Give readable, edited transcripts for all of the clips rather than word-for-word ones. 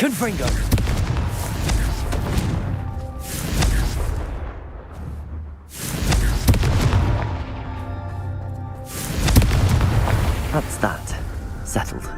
Confringo! That's that. Settled.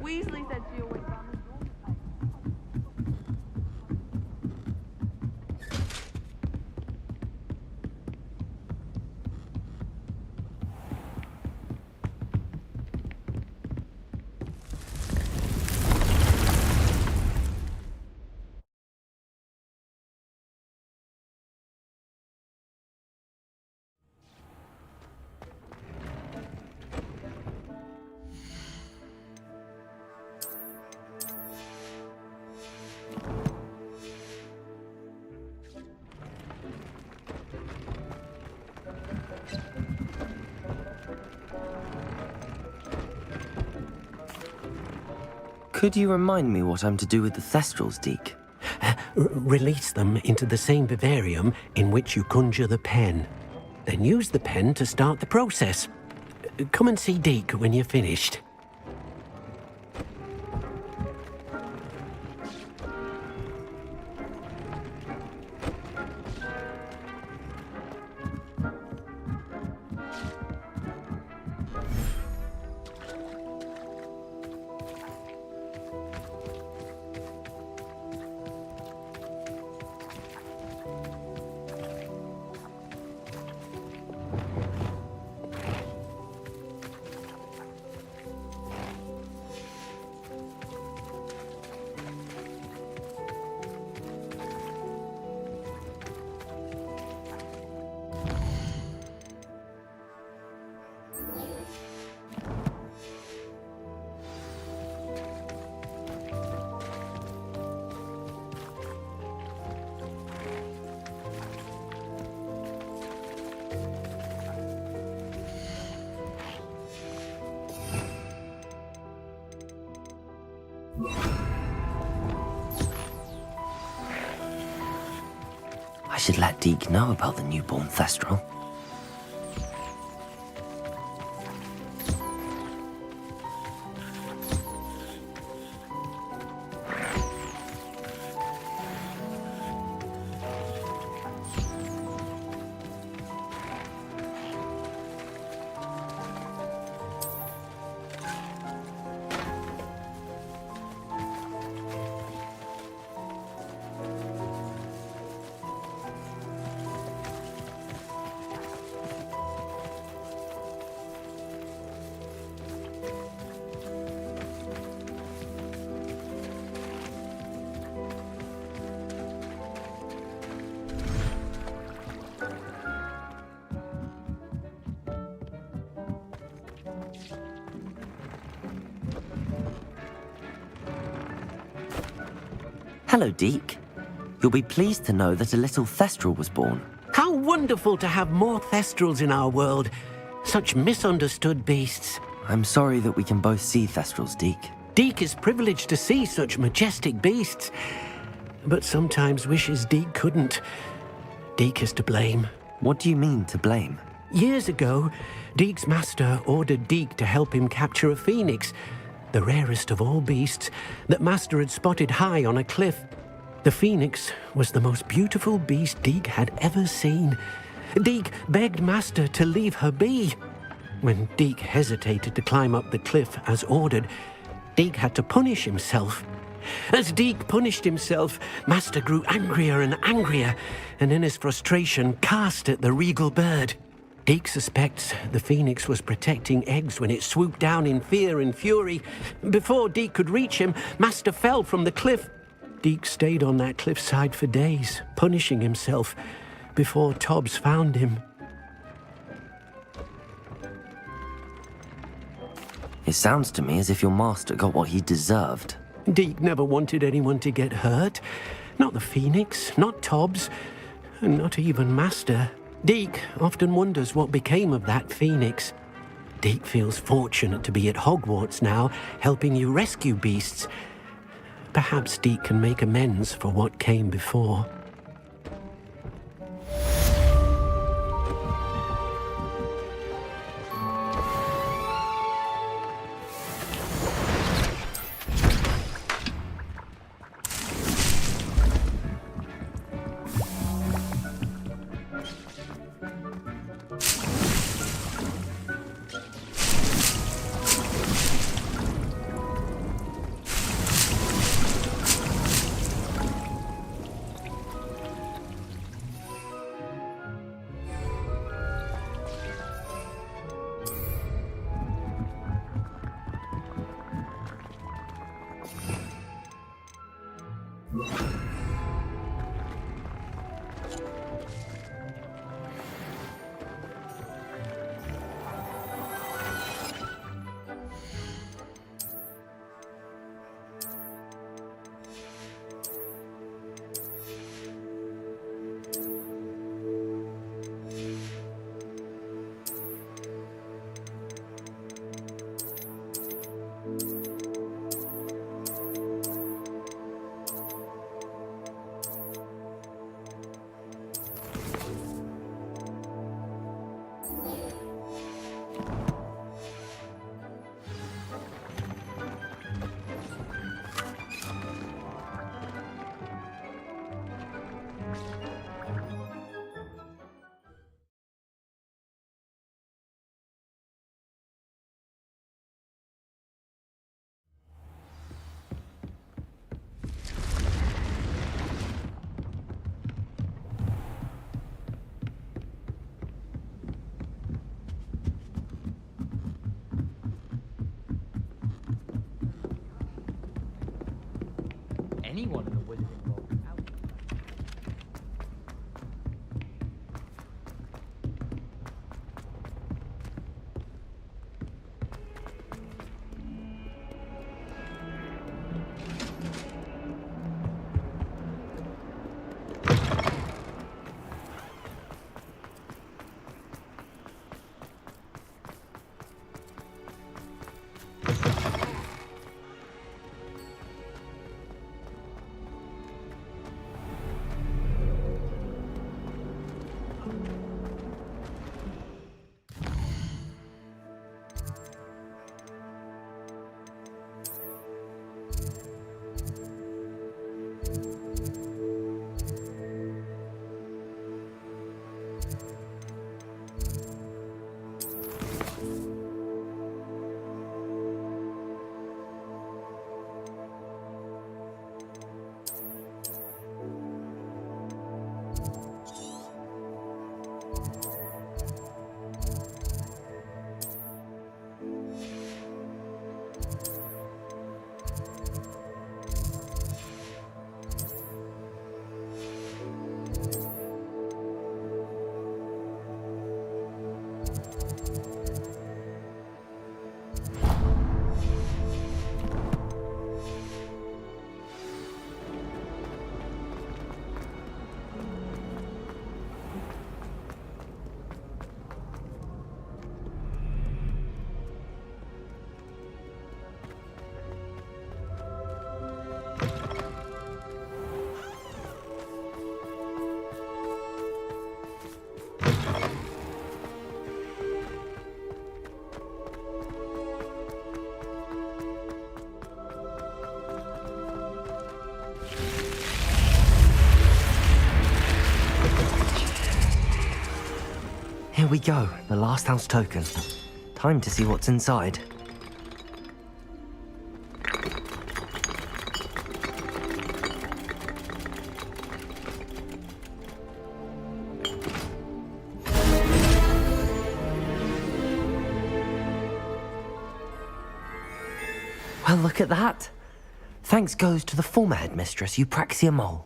Weasley said she always found the door. Could you remind me what I'm to do with the Thestrals, Deke? Release them into the same vivarium in which you conjure the pen. Then use the pen to start the process. Come and see Deke when you're finished. I should let Deke know about the newborn Thestral. Hello, Deke. You'll be pleased to know that a little Thestral was born. How wonderful to have more Thestrals in our world. Such misunderstood beasts. I'm sorry that we can both see Thestrals, Deke. Deke is privileged to see such majestic beasts, but sometimes wishes Deke couldn't. Deke is to blame. What do you mean, to blame? Years ago, Deke's master ordered Deke to help him capture a phoenix, the rarest of all beasts, that Master had spotted high on a cliff. The phoenix was the most beautiful beast Deke had ever seen. Deke begged Master to leave her be. When Deke hesitated to climb up the cliff as ordered, Deke had to punish himself. As Deke punished himself, Master grew angrier and angrier, and in his frustration cast at the regal bird. Deke suspects the phoenix was protecting eggs when it swooped down in fear and fury. Before Deke could reach him, Master fell from the cliff. Deke stayed on that cliffside for days, punishing himself, before Tobbs found him. It sounds to me as if your master got what he deserved. Deke never wanted anyone to get hurt. Not the phoenix, not Tobbs, and not even Master. Deke often wonders what became of that phoenix. Deke feels fortunate to be at Hogwarts now, helping you rescue beasts. Perhaps Deke can make amends for what came before. Anyone in the wizarding world can help. Here we go, the last house token. Time to see what's inside. Well, look at that. Thanks goes to the former headmistress, Eupraxia Mole.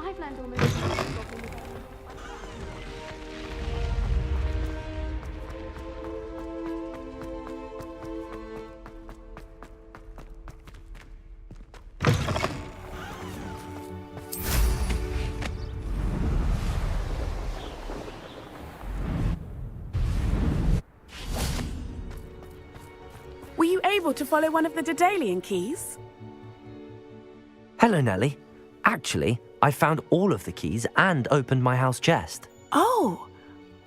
I've learned almost everything about them. Were you able to follow one of the Daedalian keys? Hello, Nellie. Actually, I found all of the keys and opened my house chest. Oh,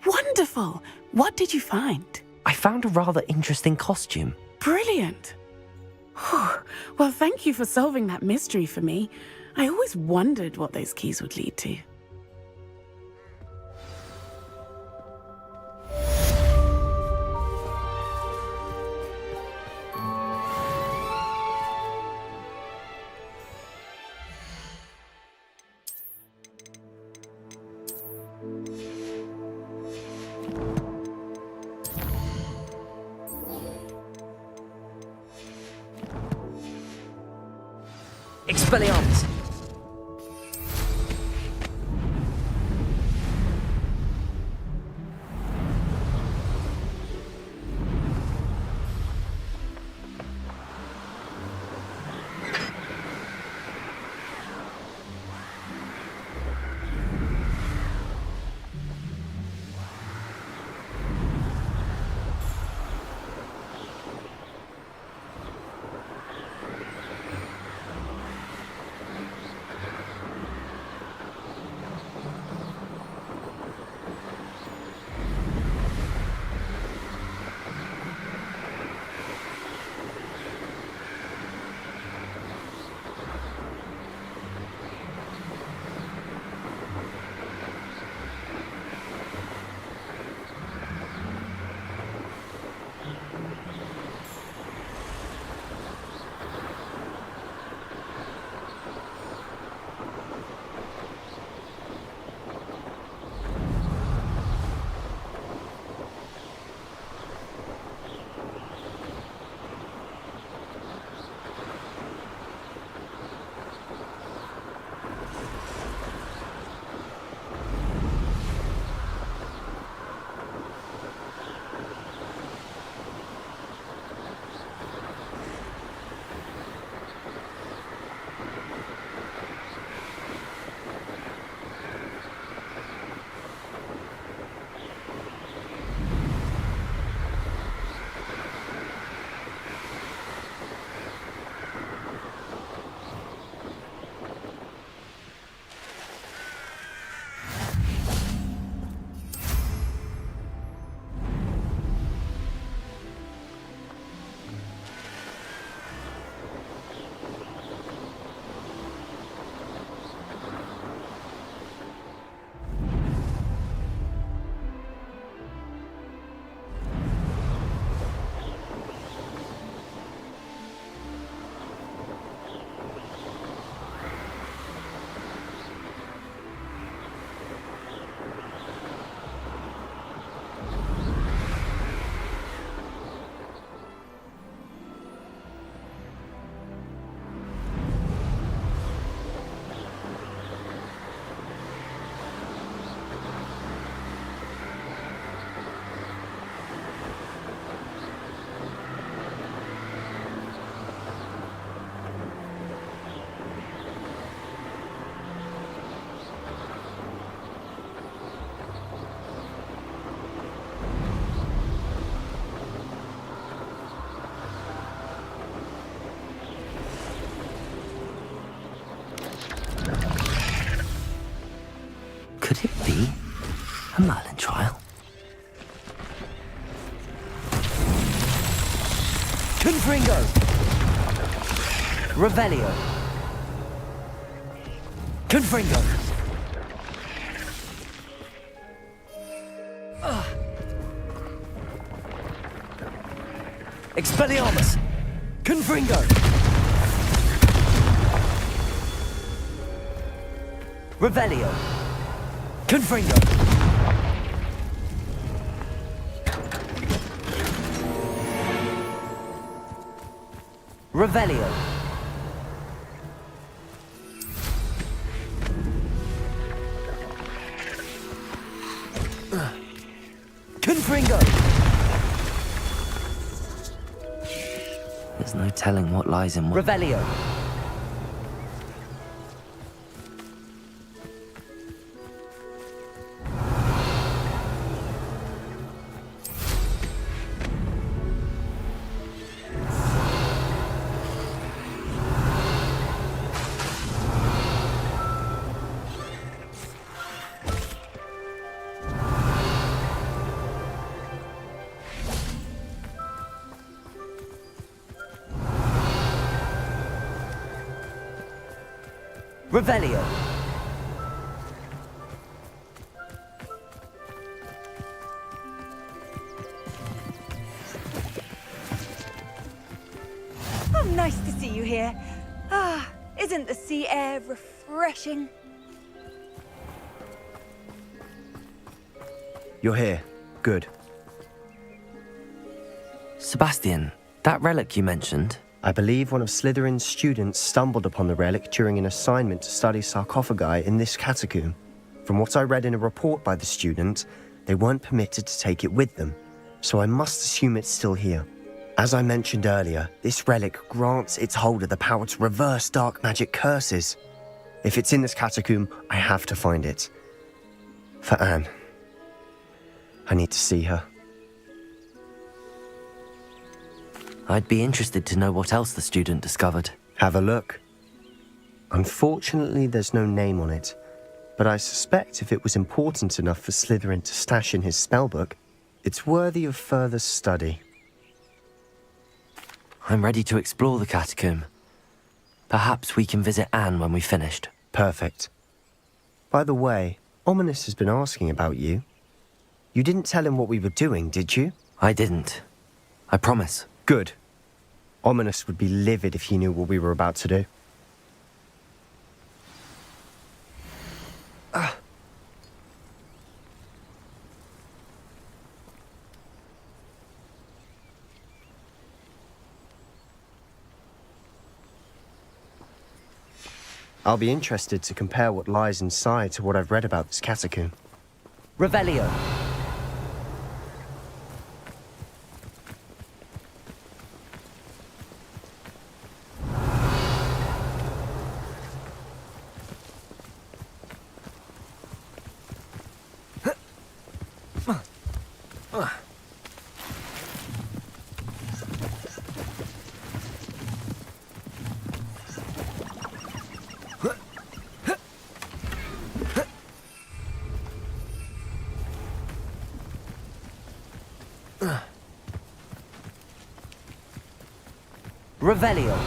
wonderful. What did you find? I found a rather interesting costume. Brilliant. Well, thank you for solving that mystery for me. I always wondered what those keys would lead to. Expelliarmus! A Merlin trial? Confringo! Revelio! Confringo! Expelliarmus! Confringo! Revelio! Confringo! Revelio! Confringo! There's no telling what lies in what. Revelio! Revelio! Oh, nice to see you here. Ah, isn't the sea air refreshing? You're here. Good. Sebastian, that relic you mentioned. I believe one of Slytherin's students stumbled upon the relic during an assignment to study sarcophagi in this catacomb. From what I read in a report by the student, they weren't permitted to take it with them, so I must assume it's still here. As I mentioned earlier, this relic grants its holder the power to reverse dark magic curses. If it's in this catacomb, I have to find it. For Anne. I need to see her. I'd be interested to know what else the student discovered. Have a look. Unfortunately, there's no name on it, but I suspect if it was important enough for Slytherin to stash in his spellbook, it's worthy of further study. I'm ready to explore the catacomb. Perhaps we can visit Anne when we've finished. Perfect. By the way, Ominous has been asking about you. You didn't tell him what we were doing, did you? I didn't. I promise. Good. Ominous would be livid if he knew what we were about to do. I'll be interested to compare what lies inside to what I've read about this catacomb. Revelio! Revelio!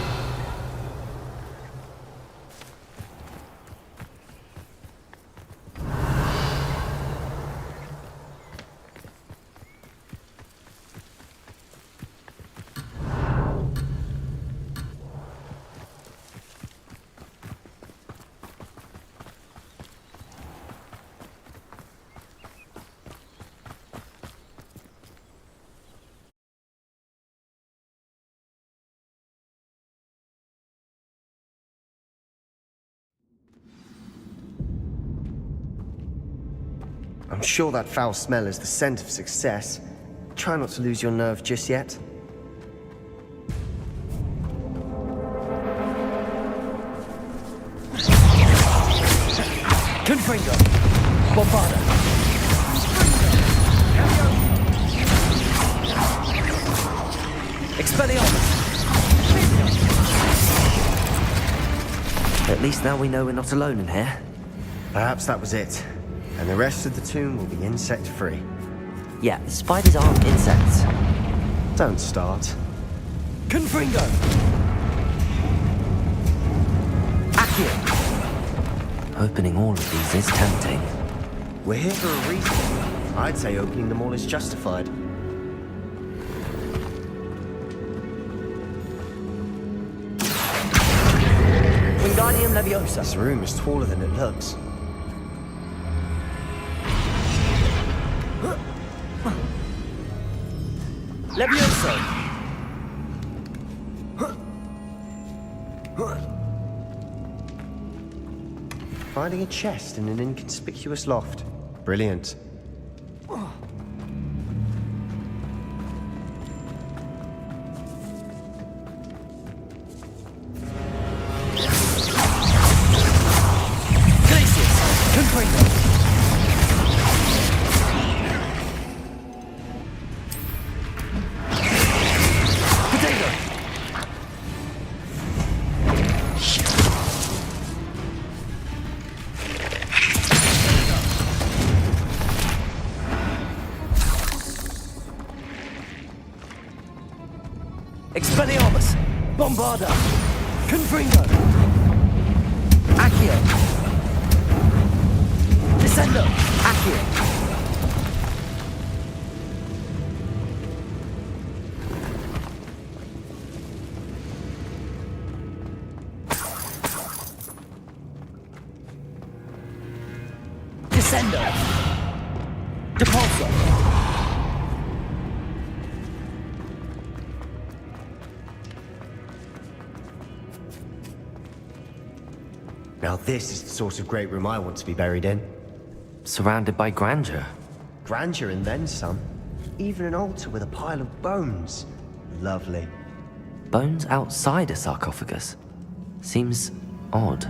I'm sure that foul smell is the scent of success. Try not to lose your nerve just yet. Confringo! Bombarda! Expelliarmus! At least now we know we're not alone in here. Perhaps that was it. And the rest of the tomb will be insect-free. Yeah, spiders aren't insects. Don't start. Confringo! Accio! Opening all of these is tempting. We're here for a reason. I'd say opening them all is justified. Wingardium Leviosa. This room is taller than it looks. Leviosa! Finding a chest in an inconspicuous loft. Brilliant. Glacius! Confringo! Potato! Expelliarmus! Bombarda! Confringo! Accio! Descendo! Accio! Descendo! Depulso! Now this is the sort of great room I want to be buried in. Surrounded by grandeur. Grandeur and then some. Even an altar with a pile of bones. Lovely. Bones outside a sarcophagus. Seems odd.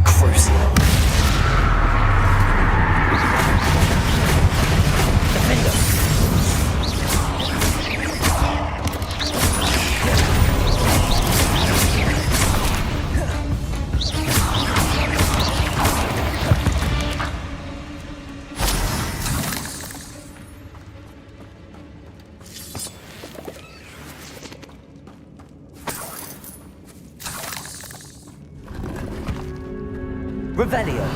Crucial. Defender. Revelio.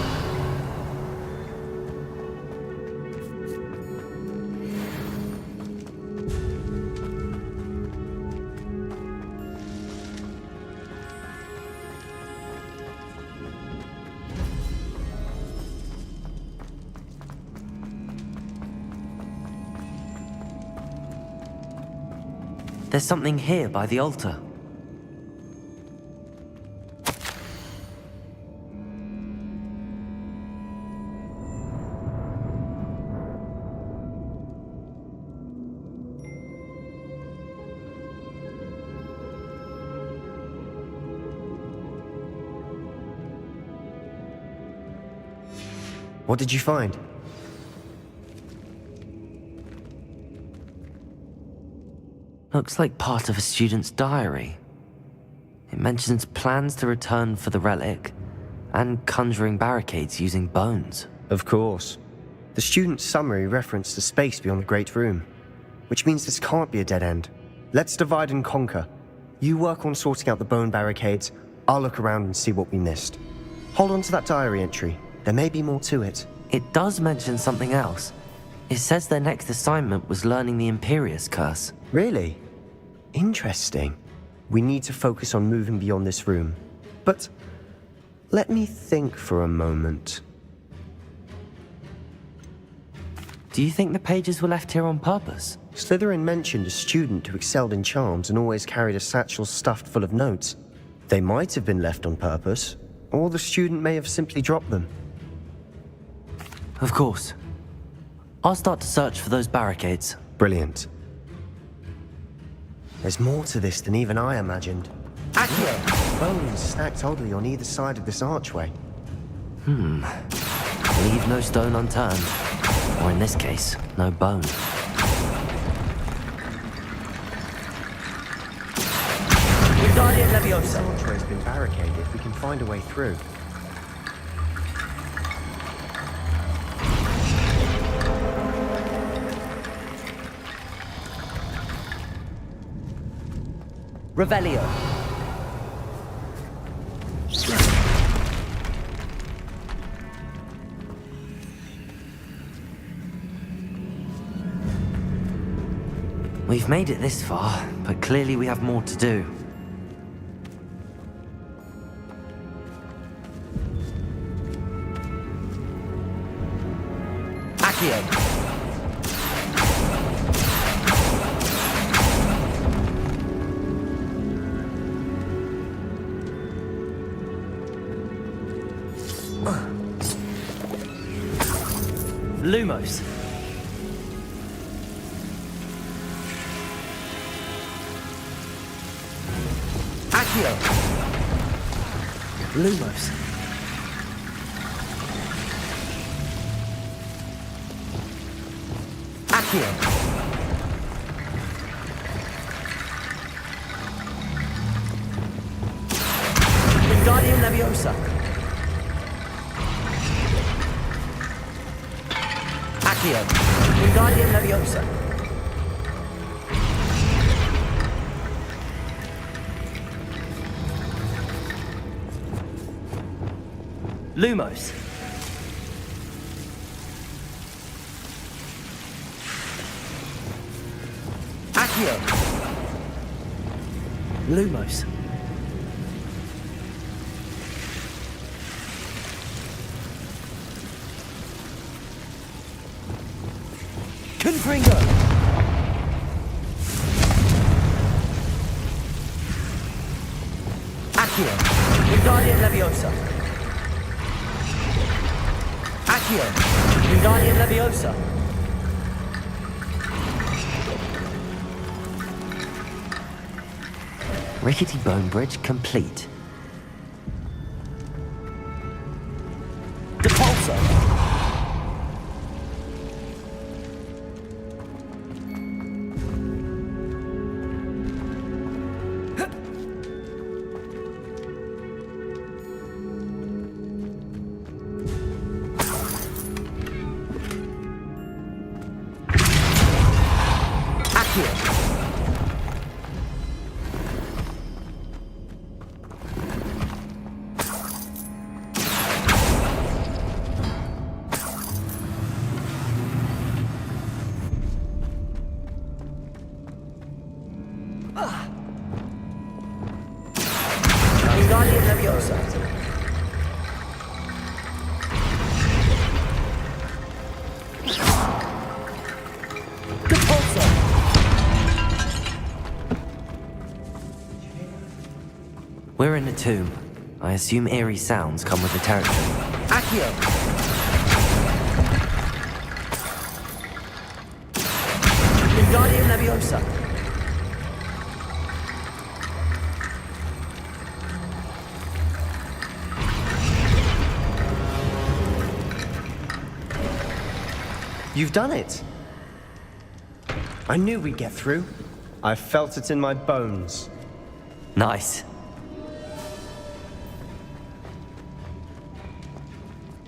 There's something here by the altar. What did you find? Looks like part of a student's diary. It mentions plans to return for the relic and conjuring barricades using bones. Of course. The student's summary referenced the space beyond the Great Room, which means this can't be a dead end. Let's divide and conquer. You work on sorting out the bone barricades, I'll look around and see what we missed. Hold on to that diary entry. There may be more to it. It does mention something else. It says their next assignment was learning the Imperius Curse. Really? Interesting. We need to focus on moving beyond this room. But let me think for a moment. Do you think the pages were left here on purpose? Slytherin mentioned a student who excelled in charms and always carried a satchel stuffed full of notes. They might have been left on purpose, or the student may have simply dropped them. Of course. I'll start to search for those barricades. Brilliant. There's more to this than even I imagined. Accio! Bones stacked oddly on either side of this archway. Leave no stone unturned. Or in this case, no bone. Wingardium Leviosa. The sanctuary has been barricaded. We can find a way through. Revelio. We've made it this far, but clearly we have more to do. Accio. Lumos. Accio. Lumos. Accio. Wingardium Leviosa. Accio. Wingardium Leviosa. Lumos. Accio. Lumos. Confringo. Accio. Wingardium Leviosa. Accio. Wingardium Leviosa. Rickety bone bridge complete. Depulso. Wingardium Leviosa. Depulso. We're in a tomb. I assume eerie sounds come with the territory. Accio. Wingardium Leviosa. You've done it. I knew we'd get through. I felt it in my bones. Nice.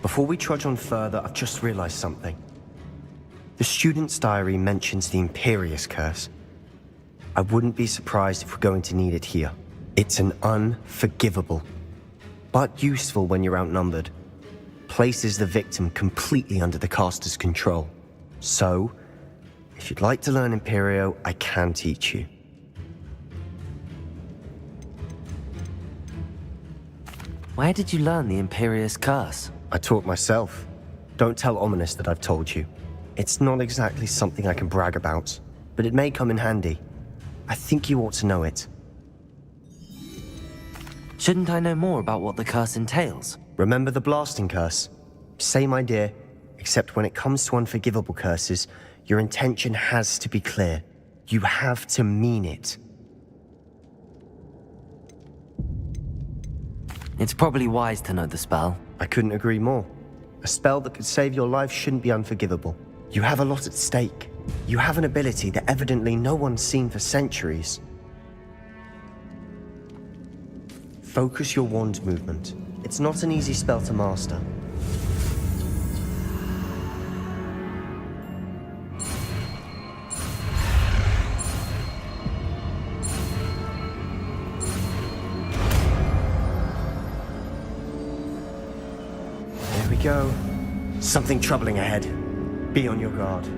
Before we trudge on further, I've just realized something. The student's diary mentions the Imperious Curse. I wouldn't be surprised if we're going to need it here. It's an unforgivable, but useful when you're outnumbered. Places the victim completely under the caster's control. So, if you'd like to learn Imperio, I can teach you. Where did you learn the Imperious Curse? I taught myself. Don't tell Ominous that I've told you. It's not exactly something I can brag about, but it may come in handy. I think you ought to know it. Shouldn't I know more about what the curse entails? Remember the blasting curse? Same idea, except when it comes to unforgivable curses, your intention has to be clear. You have to mean it. It's probably wise to know the spell. I couldn't agree more. A spell that could save your life shouldn't be unforgivable. You have a lot at stake. You have an ability that evidently no one's seen for centuries. Focus your wand movement. It's not an easy spell to master. There we go. Something troubling ahead. Be on your guard.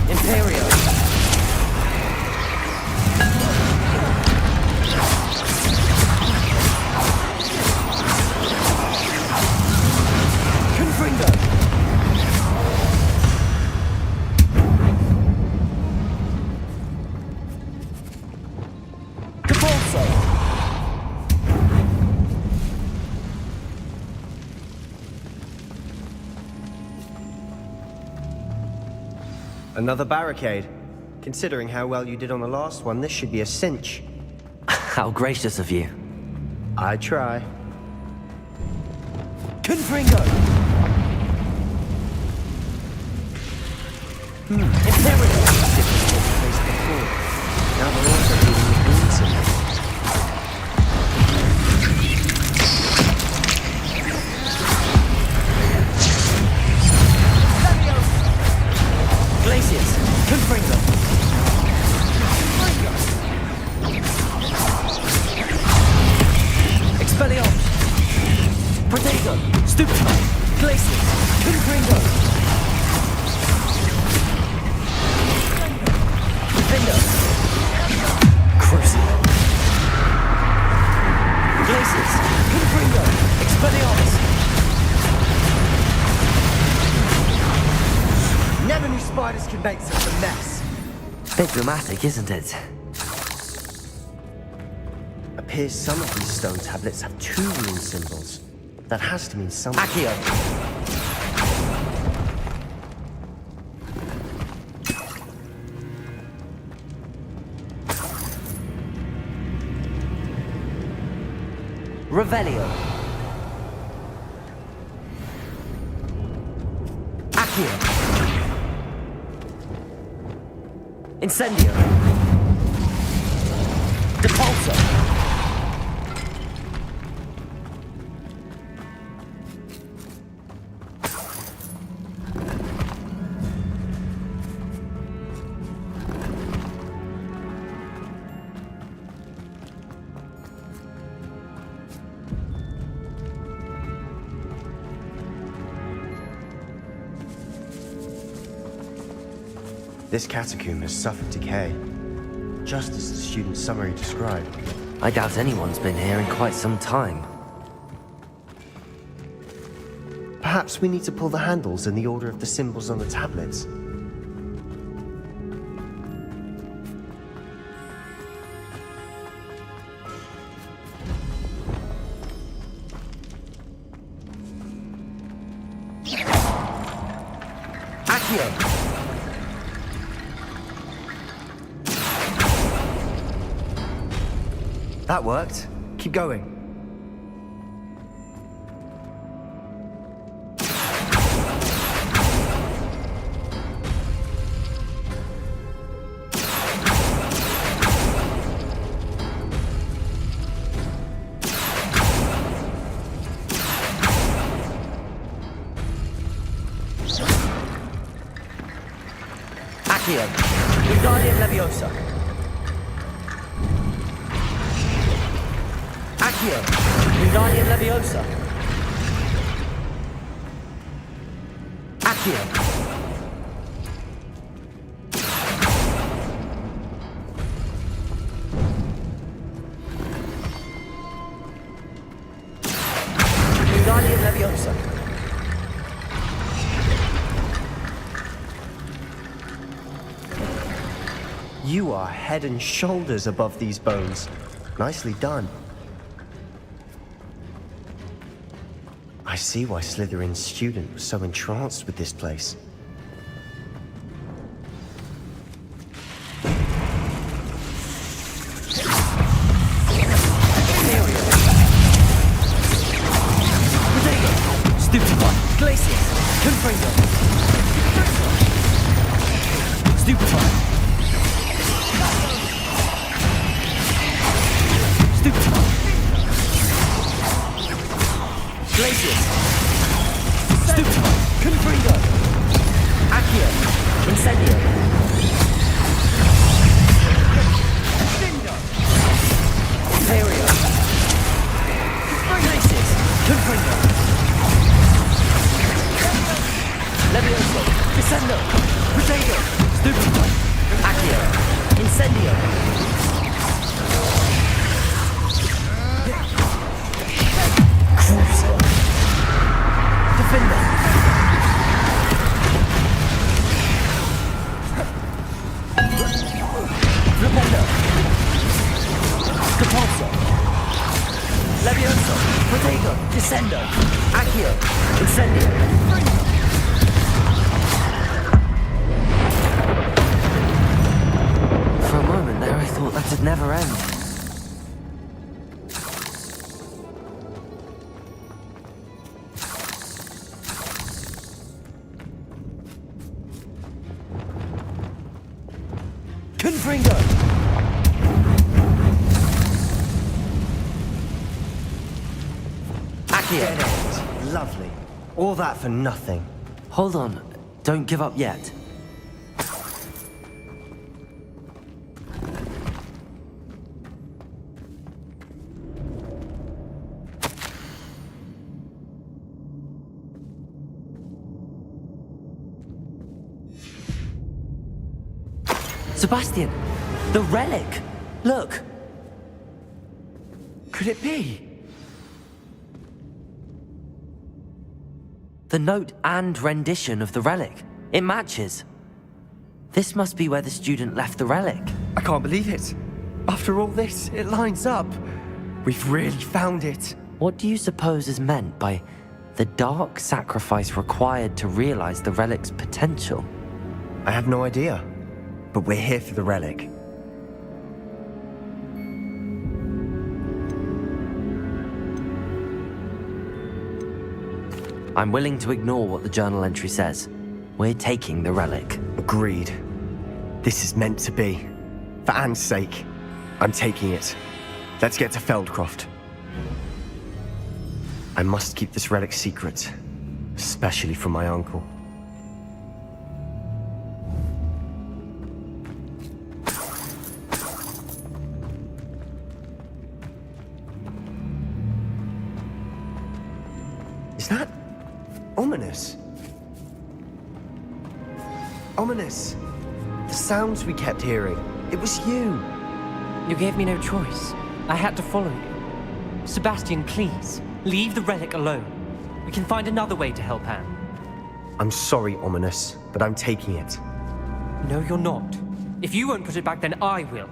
Imperio. Confringo. Capolso. Another barricade. Considering how well you did on the last one, this should be a cinch. How gracious of you. I try. Confringo. Imperio. Now they're also dealing with green symbols. Glacius. Confringo. Expelliarmus. Protego. Stupefy. Glacius. Confringo. Defender. Crucible. Glacius. Confringo. Expelliarmus. Never knew spiders could make such a mess. Bit dramatic, isn't it? Appears some of these stone tablets have 2 rune symbols. That has to mean something. Accio. Revelio. Accio. Incendio. Depulso. This catacomb has suffered decay, just as the student's summary described. I doubt anyone's been here in quite some time. Perhaps we need to pull the handles in the order of the symbols on the tablets. Accio. That worked. Keep going. Accio. Wingardium Leviosa. Accio. Wingardium Leviosa. Accio. Wingardium Leviosa. You are head and shoulders above these bones. Nicely done. I see why Slytherin's student was so entranced with this place. Stupefy. Glacius. Confringo. Stupefy. Stupefy. Glacius. Stupefy. Confringo. Accio. Incendio. Imperio. Glacius. Confringo. Levioso, Descendo, Protego, Stupefy, Accio, Incendio. Cruiser. Defender. Rependo. Repulsor. Levioso, Protego, Descendo, Accio, Incendio. For a moment there, I thought that'd never end. Confringo. Accio. Lovely. All that for nothing. Hold on, don't give up yet. Sebastian! The relic! Look! Could it be? The note and rendition of the relic. It matches. This must be where the student left the relic. I can't believe it. After all this, it lines up. We've really found it. What do you suppose is meant by the dark sacrifice required to realize the relic's potential? I have no idea. But we're here for the relic. I'm willing to ignore what the journal entry says. We're taking the relic. Agreed. This is meant to be. For Anne's sake, I'm taking it. Let's get to Feldcroft. I must keep this relic secret, especially from my uncle. Is that ominous? Ominous. The sounds we kept hearing. It was you. You gave me no choice. I had to follow you. Sebastian, please, leave the relic alone. We can find another way to help Anne. I'm sorry, Ominous, but I'm taking it. No, you're not. If you won't put it back, then I will.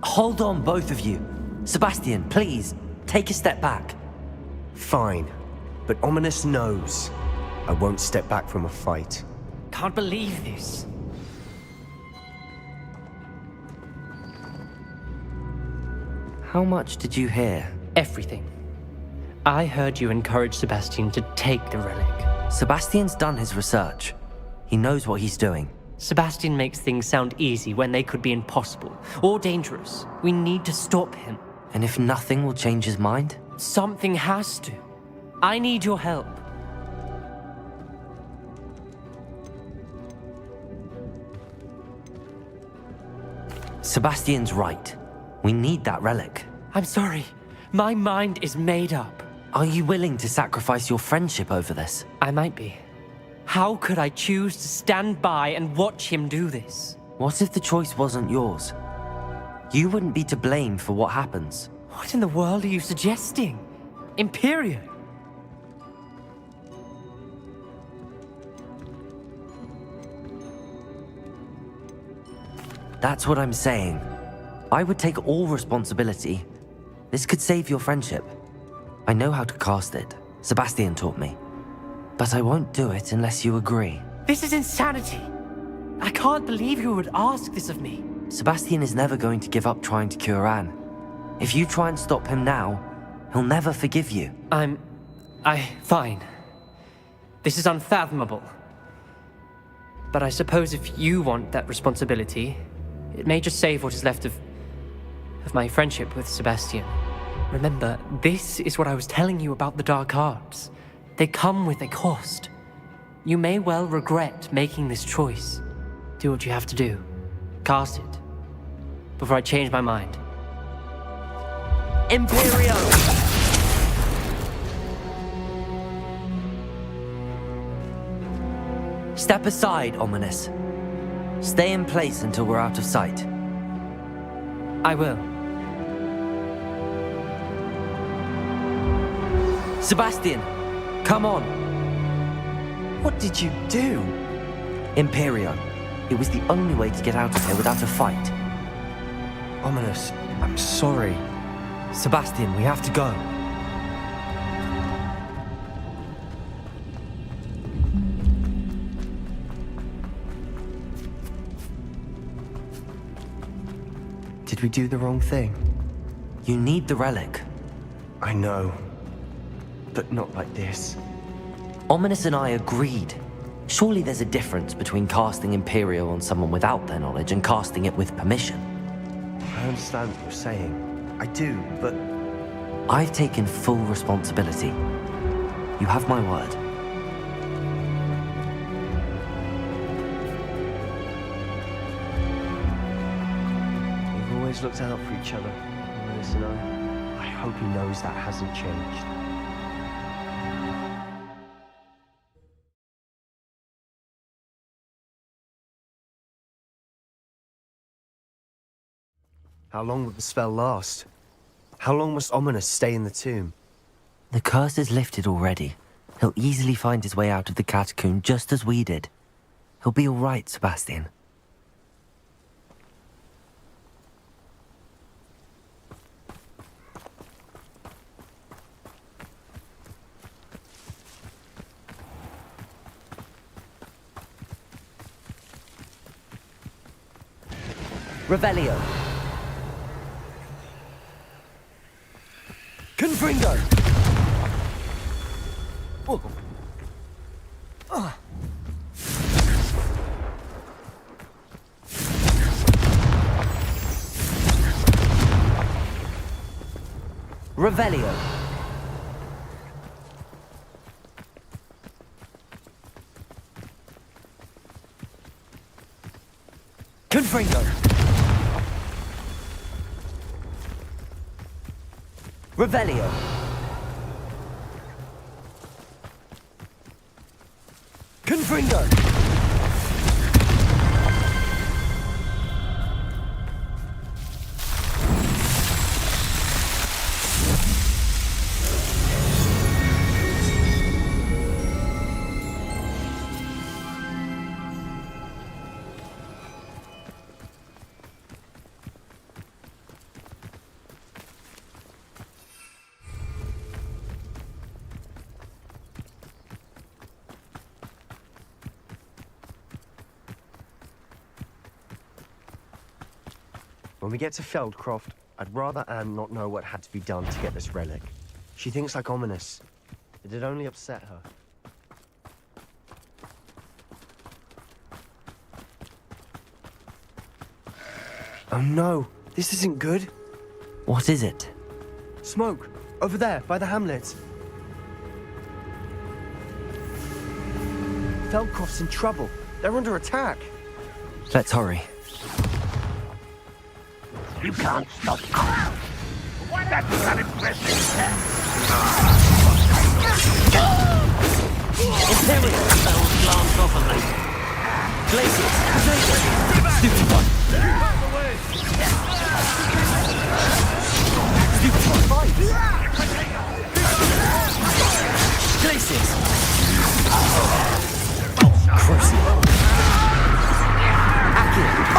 Hold on, both of you. Sebastian, please, take a step back. Fine. But Ominous knows I won't step back from a fight. Can't believe this. How much did you hear? Everything. I heard you encourage Sebastian to take the relic. Sebastian's done his research. He knows what he's doing. Sebastian makes things sound easy when they could be impossible or dangerous. We need to stop him. And if nothing will change his mind? Something has to. I need your help. Sebastian's right. We need that relic. I'm sorry. My mind is made up. Are you willing to sacrifice your friendship over this? I might be. How could I choose to stand by and watch him do this? What if the choice wasn't yours? You wouldn't be to blame for what happens. What in the world are you suggesting? Imperium? That's what I'm saying. I would take all responsibility. This could save your friendship. I know how to cast it. Sebastian taught me. But I won't do it unless you agree. This is insanity. I can't believe you would ask this of me. Sebastian is never going to give up trying to cure Anne. If you try and stop him now, he'll never forgive you. Fine. This is unfathomable. But I suppose if you want that responsibility, it may just save what is left of my friendship with Sebastian. Remember, this is what I was telling you about the dark arts. They come with a cost. You may well regret making this choice. Do what you have to do. Cast it. Before I change my mind. Imperio! Step aside, Ominous. Stay in place until we're out of sight. I will. Sebastian, come on. What did you do? Imperio. It was the only way to get out of here without a fight. Ominous, I'm sorry. Sebastian, we have to go. Did we do the wrong thing? You need the relic. I know. But not like this. Ominous and I agreed. Surely there's a difference between casting Imperio on someone without their knowledge and casting it with permission. I understand what you're saying. I do, but... I've taken full responsibility. You have my word. We've always looked out for each other, Ominous and I. I hope he knows that hasn't changed. How long will the spell last? How long must Ominous stay in the tomb? The curse is lifted already. He'll easily find his way out of the catacomb just as we did. He'll be all right, Sebastian. Revelio. Confringo! Revelio. Confringo! Revelio. Confringo! When we get to Feldcroft, I'd rather Anne not know what had to be done to get this relic. She thinks like Ominous. It'd only upset her. Oh no, this isn't good. What is it? Smoke, over there, by the hamlet. Feldcroft's in trouble. They're under attack. Let's hurry. You can't stop the crowd. That's not impressive. Imperial! That'll glance off of me. Glaciers! Stupid one! Stupid one! Glaciers! Crucible! Accio!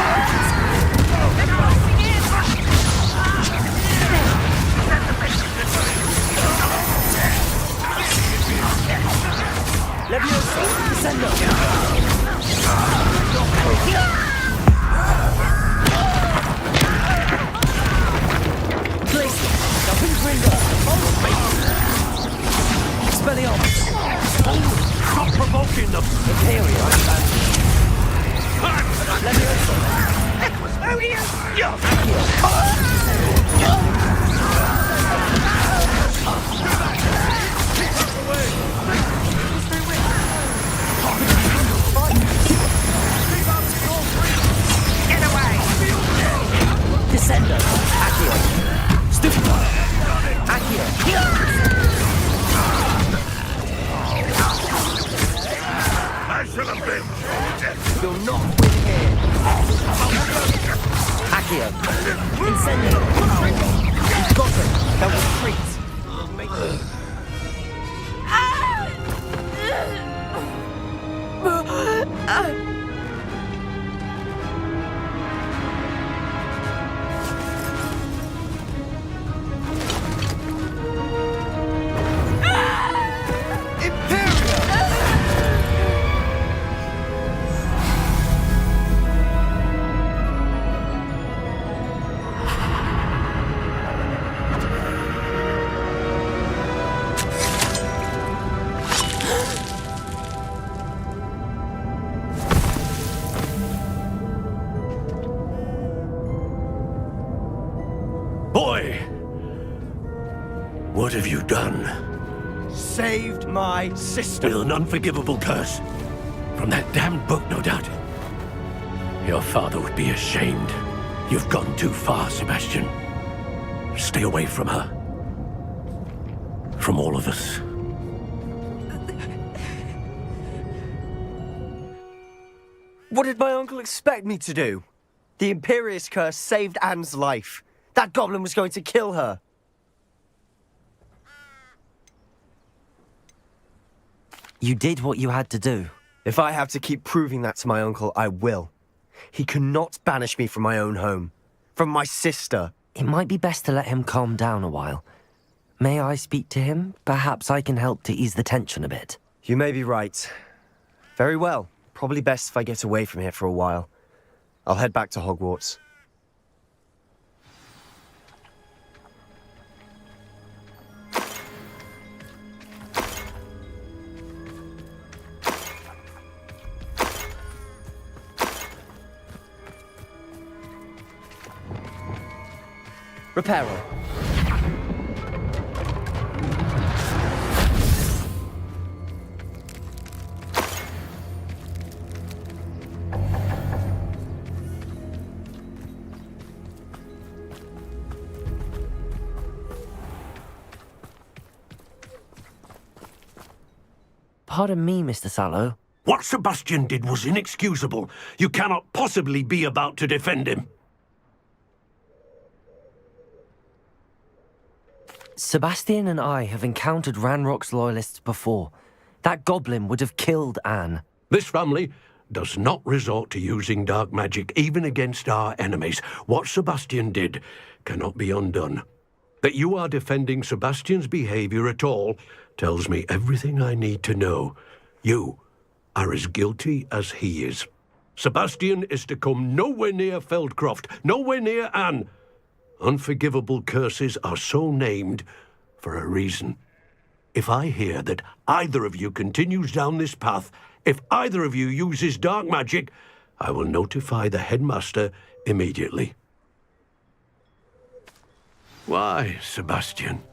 Descendo. Accio. Stupido. Accio. I should have been. You'll not win here. Accio. Incendio. You've got him. They'll retreat. Boy! What have you done? Saved my sister. With an unforgivable curse. From that damned book, no doubt. Your father would be ashamed. You've gone too far, Sebastian. Stay away from her. From all of us. What did my uncle expect me to do? The Imperious curse saved Anne's life. That goblin was going to kill her. You did what you had to do. If I have to keep proving that to my uncle, I will. He cannot banish me from my own home. From my sister. It might be best to let him calm down a while. May I speak to him? Perhaps I can help to ease the tension a bit. You may be right. Very well. Probably best if I get away from here for a while. I'll head back to Hogwarts. Reparo. Pardon me, Mr. Sallow. What Sebastian did was inexcusable. You cannot possibly be about to defend him. Sebastian and I have encountered Ranrock's loyalists before. That goblin would have killed Anne. This family does not resort to using dark magic, even against our enemies. What Sebastian did cannot be undone. That you are defending Sebastian's behavior at all tells me everything I need to know. You are as guilty as he is. Sebastian is to come nowhere near Feldcroft, nowhere near Anne. Unforgivable curses are so named for a reason. If I hear that either of you continues down this path, if either of you uses dark magic, I will notify the headmaster immediately. Why, Sebastian?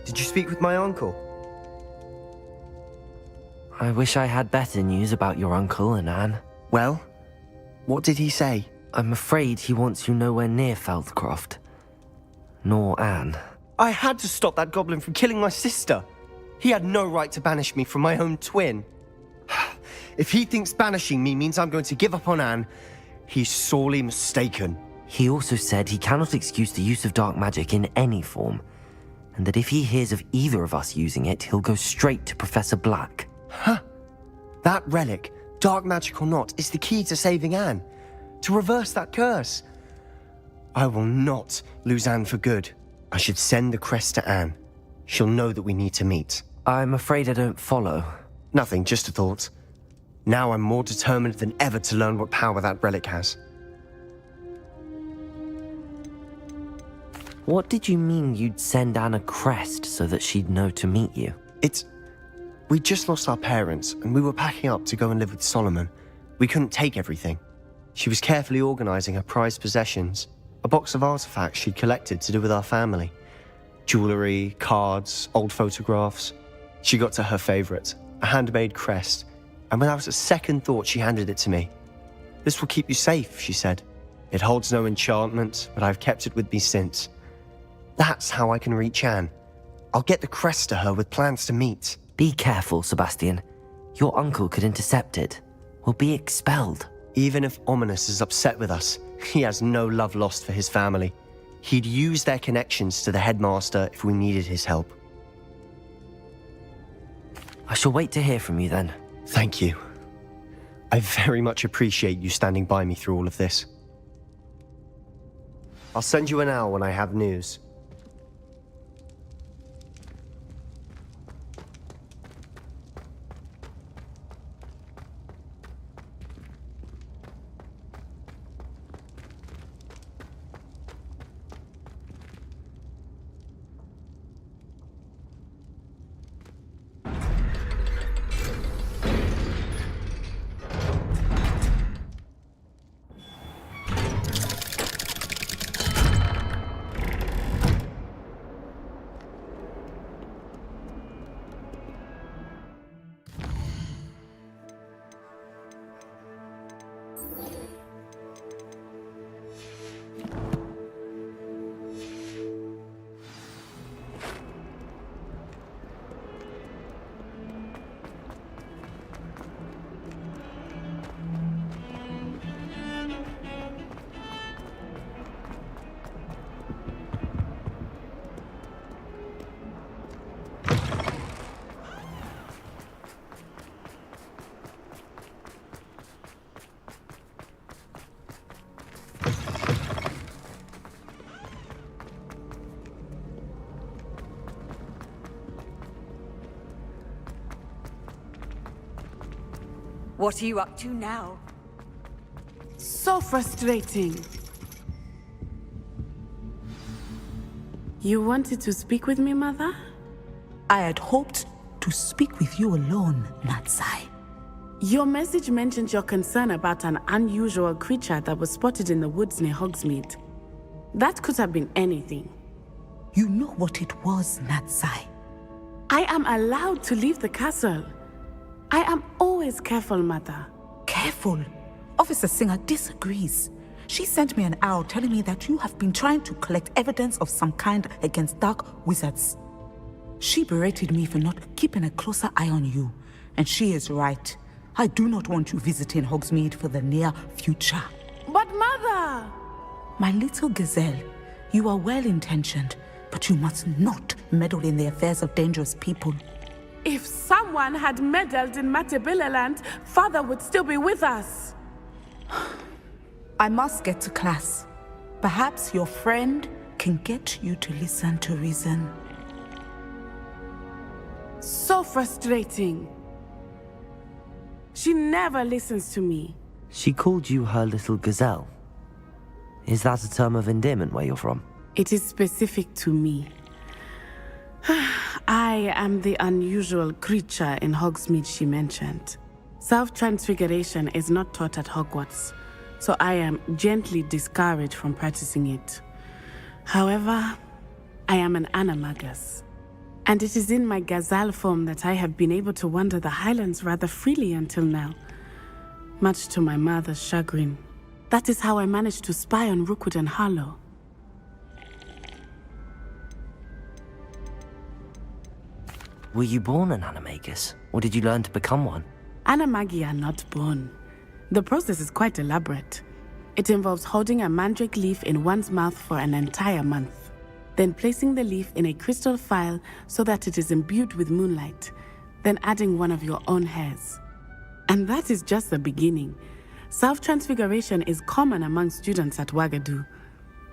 Did you speak with my uncle? I wish I had better news about your uncle and Anne. Well, what did he say? I'm afraid he wants you nowhere near Feldcroft. Nor Anne. I had to stop that goblin from killing my sister. He had no right to banish me from my own twin. If he thinks banishing me means I'm going to give up on Anne, he's sorely mistaken. He also said he cannot excuse the use of dark magic in any form, and that if he hears of either of us using it, he'll go straight to Professor Black. Huh. That relic, dark magic or not, is the key to saving Anne. To reverse that curse. I will not lose Anne for good. I should send the crest to Anne. She'll know that we need to meet. I'm afraid I don't follow. Nothing, just a thought. Now I'm more determined than ever to learn what power that relic has. What did you mean you'd send Anne a crest so that she'd know to meet you? We just lost our parents, and we were packing up to go and live with Solomon. We couldn't take everything. She was carefully organizing her prized possessions, a box of artifacts she'd collected to do with our family. Jewelry, cards, old photographs. She got to her favorite, a handmade crest, and without a second thought she handed it to me. "This will keep you safe," she said. "It holds no enchantment, but I've kept it with me since. That's how I can reach Anne. I'll get the crest to her with plans to meet." Be careful, Sebastian. Your uncle could intercept it. We'll be expelled. Even if Ominous is upset with us, he has no love lost for his family. He'd use their connections to the headmaster if we needed his help. I shall wait to hear from you then. Thank you. I very much appreciate you standing by me through all of this. I'll send you an owl when I have news. What are you up to now? So frustrating. You wanted to speak with me, Mother? I had hoped to speak with you alone, Natsai. Your message mentioned your concern about an unusual creature that was spotted in the woods near Hogsmeade. That could have been anything. You know what it was, Natsai. I am allowed to leave the castle. I am always careful, Mother. Careful. Officer Singer disagrees. She sent me an owl telling me that you have been trying to collect evidence of some kind against dark wizards. She berated me for not keeping a closer eye on you, and she is right. I do not want you visiting Hogsmeade for the near future. But Mother! My little gazelle, you are well-intentioned, but you must not meddle in the affairs of dangerous people. If someone had meddled in Matabeleland, Father would still be with us. I must get to class. Perhaps your friend can get you to listen to reason. So frustrating. She never listens to me. She called you her little gazelle. Is that a term of endearment where you're from? It is specific to me. I am the unusual creature in Hogsmeade she mentioned. Self-transfiguration is not taught at Hogwarts, so I am gently discouraged from practicing it. However, I am an animagus. And it is in my gazelle form that I have been able to wander the highlands rather freely until now, much to my mother's chagrin. That is how I managed to spy on Rookwood and Harlow. Were you born an animagus, or did you learn to become one? Animagi are not born. The process is quite elaborate. It involves holding a mandrake leaf in one's mouth for an entire month, then placing the leaf in a crystal phial so that it is imbued with moonlight, then adding one of your own hairs. And that is just the beginning. Self-transfiguration is common among students at Wagadu,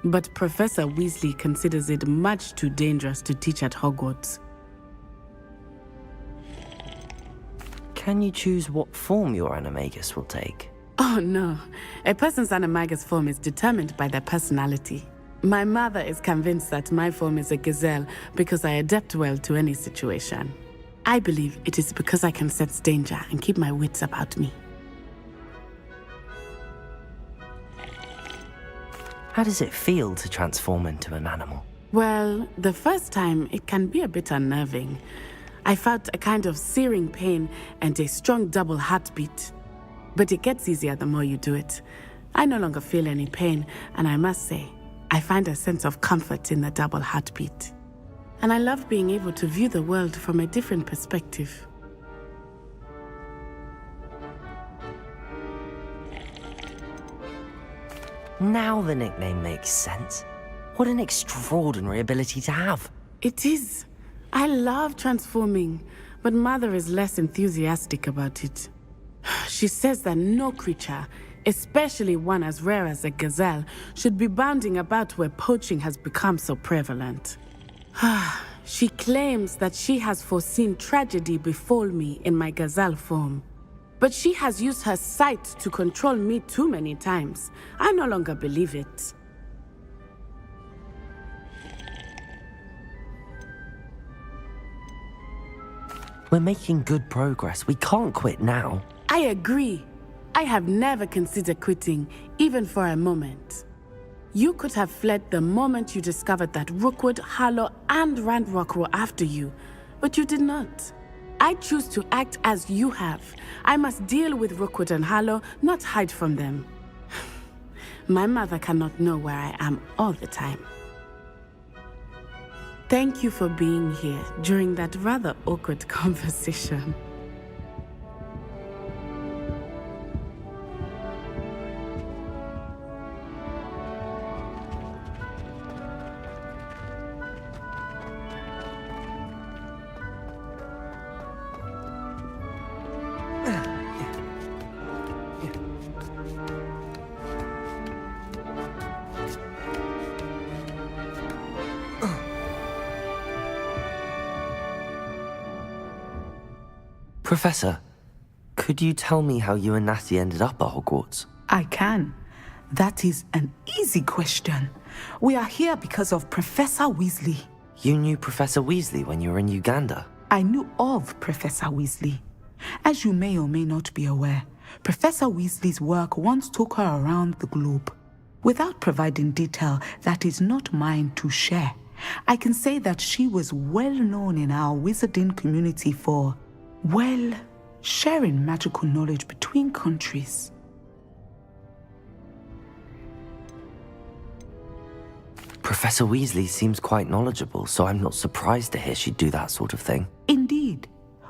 but Professor Weasley considers it much too dangerous to teach at Hogwarts. Can you choose what form your animagus will take? Oh no, a person's animagus form is determined by their personality. My mother is convinced that my form is a gazelle because I adapt well to any situation. I believe it is because I can sense danger and keep my wits about me. How does it feel to transform into an animal? Well, the first time it can be a bit unnerving. I felt a kind of searing pain and a strong double heartbeat. But it gets easier the more you do it. I no longer feel any pain, and I must say, I find a sense of comfort in the double heartbeat. And I love being able to view the world from a different perspective. Now the nickname makes sense. What an extraordinary ability to have. It is. I love transforming, but Mother is less enthusiastic about it. She says that no creature, especially one as rare as a gazelle, should be bounding about where poaching has become so prevalent. She claims that she has foreseen tragedy befall me in my gazelle form. But she has used her sight to control me too many times. I no longer believe it. We're making good progress. We can't quit now. I agree. I have never considered quitting, even for a moment. You could have fled the moment you discovered that Rookwood, Harlow, and Ranrock were after you, but you did not. I choose to act as you have. I must deal with Rookwood and Harlow, not hide from them. My mother cannot know where I am all the time. Thank you for being here during that rather awkward conversation. Professor, could you tell me how you and Natty ended up at Hogwarts? I can. That is an easy question. We are here because of Professor Weasley. You knew Professor Weasley when you were in Uganda? I knew of Professor Weasley. As you may or may not be aware, Professor Weasley's work once took her around the globe. Without providing detail that is not mine to share, I can say that she was well known in our wizarding community for, well, sharing magical knowledge between countries. Professor Weasley seems quite knowledgeable, so I'm not surprised to hear she'd do that sort of thing. Indeed.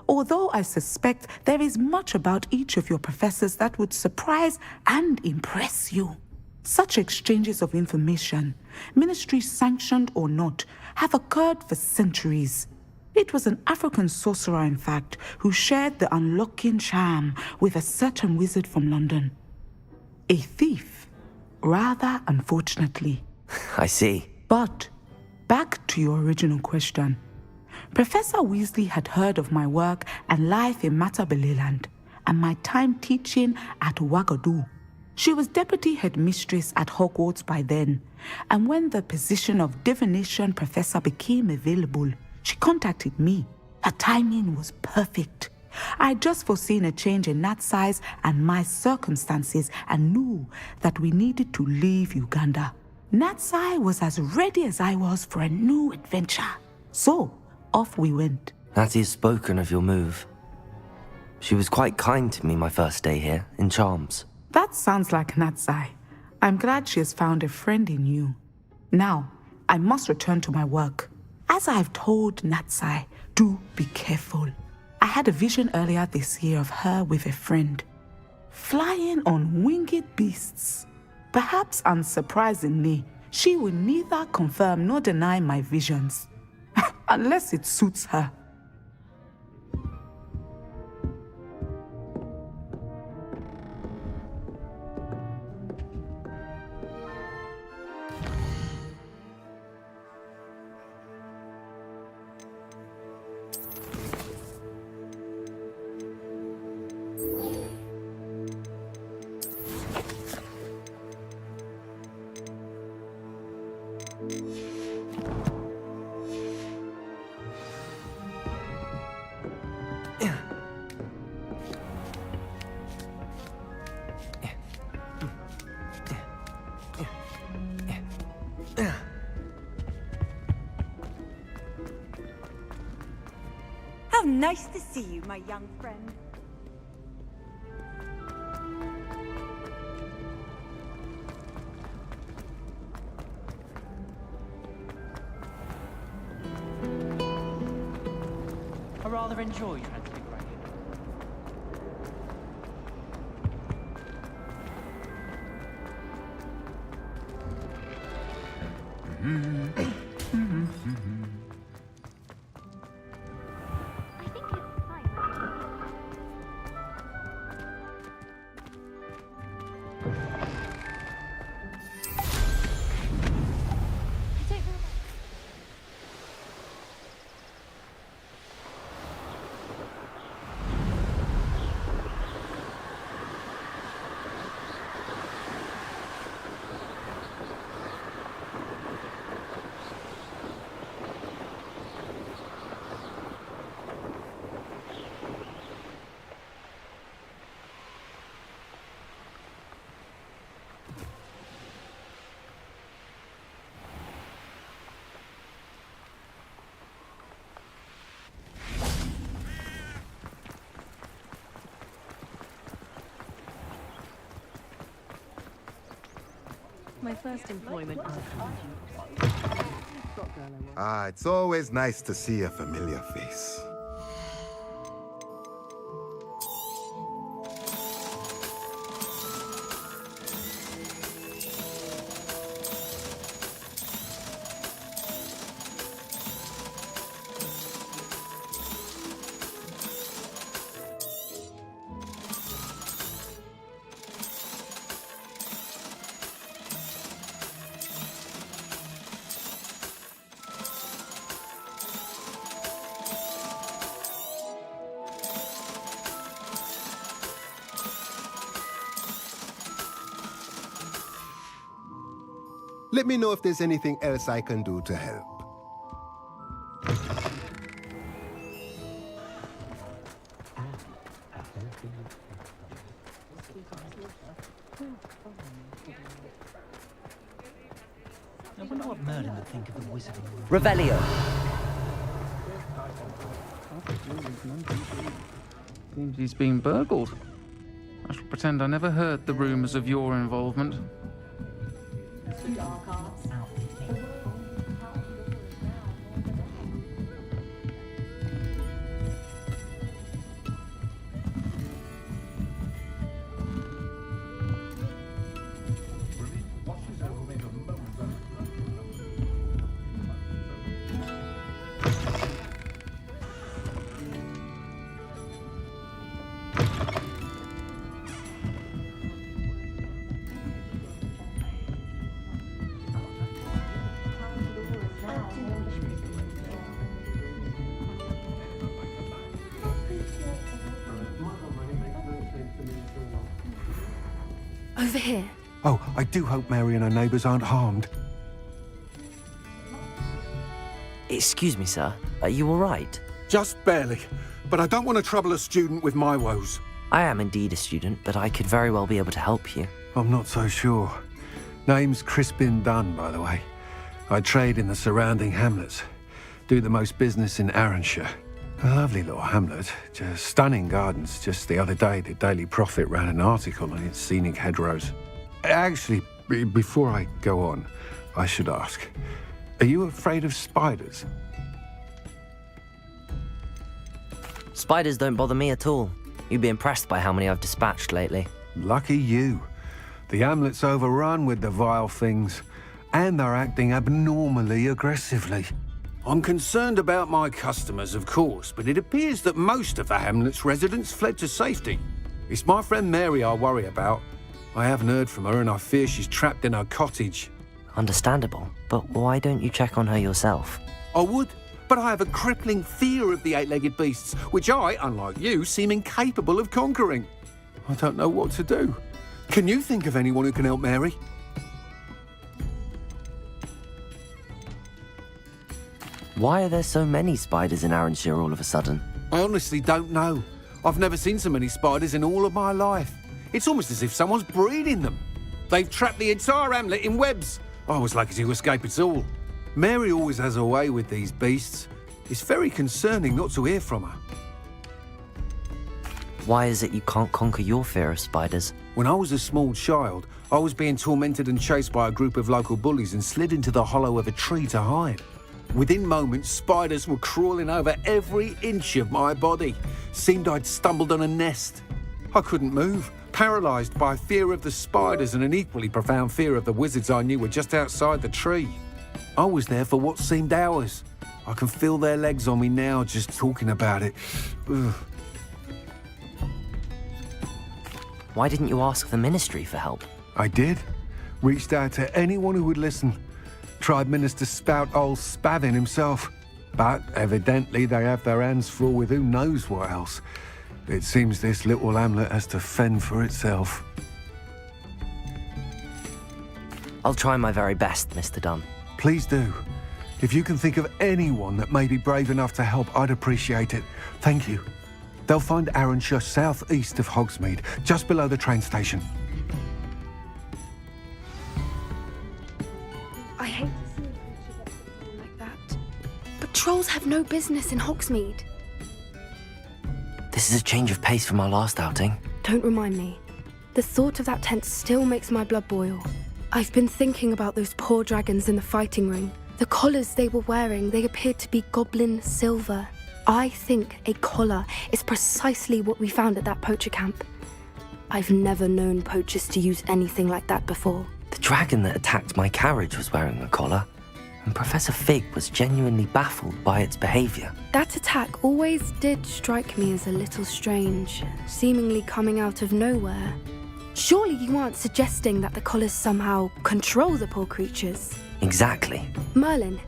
Although I suspect there is much about each of your professors that would surprise and impress you. Such exchanges of information, ministry-sanctioned or not, have occurred for centuries. It was an African sorcerer, in fact, who shared the unlocking charm with a certain wizard from London. A thief, rather unfortunately. I see. But, back to your original question. Professor Weasley had heard of my work and life in Matabeleland, and my time teaching at Wagadu. She was deputy headmistress at Hogwarts by then, and when the position of divination professor became available, she contacted me. Her timing was perfect. I had just foreseen a change in Nat's size and my circumstances and knew that we needed to leave Uganda. Natsai was as ready as I was for a new adventure. So, off we went. Natty has spoken of your move. She was quite kind to me my first day here, in Charms. That sounds like Natsai. I'm glad she has found a friend in you. Now, I must return to my work. As I've told Natsai, do be careful. I had a vision earlier this year of her with a friend, flying on winged beasts. Perhaps unsurprisingly, she will neither confirm nor deny my visions, unless it suits her. How nice to see you, my young friend. I rather enjoy transfiguration. My first employment was It's always nice to see a familiar face. Let me know if there's anything else I can do to help. I wonder what Merlin would think of the wizarding room. Revelio! Seems he's been burgled. I shall pretend I never heard the rumors of your involvement. over here. Oh, I do hope Mary and her neighbours aren't harmed. Excuse me, sir. Are you all right? Just barely. But I don't want to trouble a student with my woes. I am indeed a student, but I could very well be able to help you. I'm not so sure. Name's Crispin Dunn, by the way. I trade in the surrounding hamlets. do the most business in Arranshire. A lovely little hamlet, just stunning gardens. Just the other day, the Daily Prophet ran an article on its scenic hedgerows. Actually, before I go on, I should ask, are you afraid of spiders? Spiders don't bother me at all. You'd be impressed by how many I've dispatched lately. Lucky you. The hamlet's overrun with the vile things, and they're acting abnormally aggressively. I'm concerned about my customers, of course, but it appears that most of the hamlet's residents fled to safety. It's my friend Mary I worry about. I haven't heard from her, and I fear she's trapped in her cottage. Understandable, but why don't you check on her yourself? I would, but I have a crippling fear of the eight-legged beasts, which I, unlike you, seem incapable of conquering. I don't know what to do. Can you think of anyone who can help Mary? Why are there so many spiders in Arranshire all of a sudden? I honestly don't know. I've never seen so many spiders in all of my life. It's almost as if someone's breeding them. They've trapped the entire hamlet in webs. I was lucky to escape it all. Mary always has a way with these beasts. It's very concerning not to hear from her. Why is it you can't conquer your fear of spiders? When I was a small child, I was being tormented and chased by a group of local bullies and slid into the hollow of a tree to hide. Within moments, spiders were crawling over every inch of my body. Seemed I'd stumbled on a nest. I couldn't move, paralysed by fear of the spiders and an equally profound fear of the wizards I knew were just outside the tree. I was there for what seemed hours. I can feel their legs on me now just talking about it. Ugh. Why didn't you ask the ministry for help? I did. Reached out to anyone who would listen. Tried Minister Spout old Spavin himself. But evidently they have their hands full with who knows what else. It seems this little hamlet has to fend for itself. I'll try my very best, Mr. Dunn. Please do. If you can think of anyone that may be brave enough to help, I'd appreciate it. Thank you. They'll find Arranshire southeast of Hogsmeade, just below the train station. I hate to see a creature get like that. But trolls have no business in Hogsmeade. This is a change of pace from our last outing. Don't remind me. The thought of that tent still makes my blood boil. I've been thinking about those poor dragons in the fighting ring. The collars they were wearing, they appeared to be goblin silver. I think a collar is precisely what we found at that poacher camp. I've never known poachers to use anything like that before. The dragon that attacked my carriage was wearing a collar, and Professor Fig was genuinely baffled by its behaviour. That attack always did strike me as a little strange, seemingly coming out of nowhere. Surely you aren't suggesting that the collars somehow control the poor creatures? Exactly. Merlin,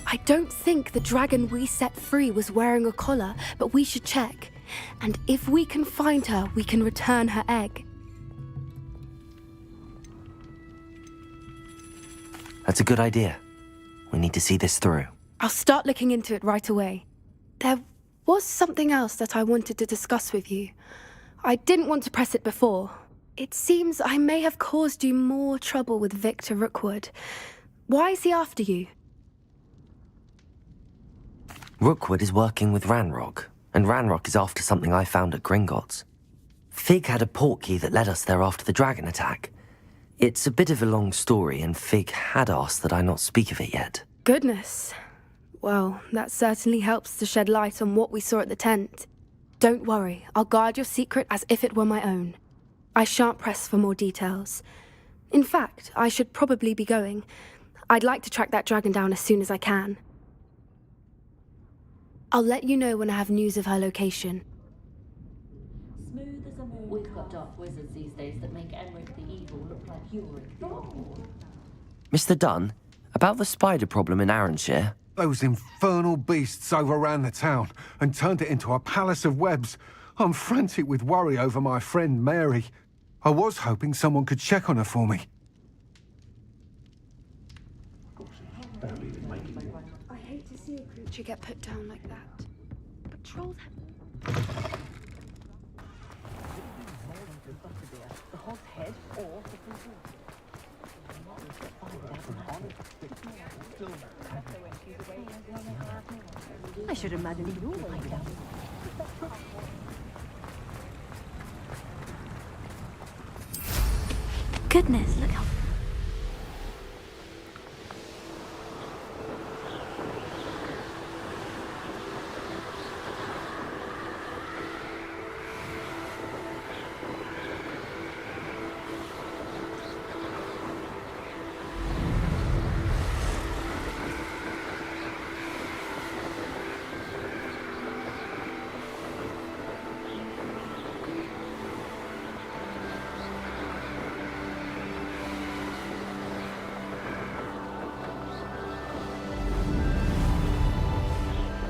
I don't think the dragon we set free was wearing a collar, but we should check. And if we can find her, we can return her egg. That's a good idea. We need to see this through. I'll start looking into it right away. There was something else that I wanted to discuss with you. I didn't want to press it before. It seems I may have caused you more trouble with Victor Rookwood. Why is he after you? Rookwood is working with Ranrock, and Ranrock is after something I found at Gringotts. Fig had a portkey that led us there after the dragon attack. It's a bit of a long story, and Fig had asked that I not speak of it yet. Goodness. Well, that certainly helps to shed light on what we saw at the tent. Don't worry, I'll guard your secret as if it were my own. I shan't press for more details. In fact, I should probably be going. I'd like to track that dragon down as soon as I can. I'll let you know when I have news of her location. Smooth as a moon. We've got dark wizards these days that make Emmerich the Evil look like Ulrich the Old. Mr. Dunn, about the spider problem in Arranshire. Those infernal beasts overran the town and turned it into a palace of webs. I'm frantic with worry over my friend Mary. I was hoping someone could check on her for me. I hate to see a creature get put down like that. But trolls have... The hog's head or the I should imagine you like that. Goodness, look how...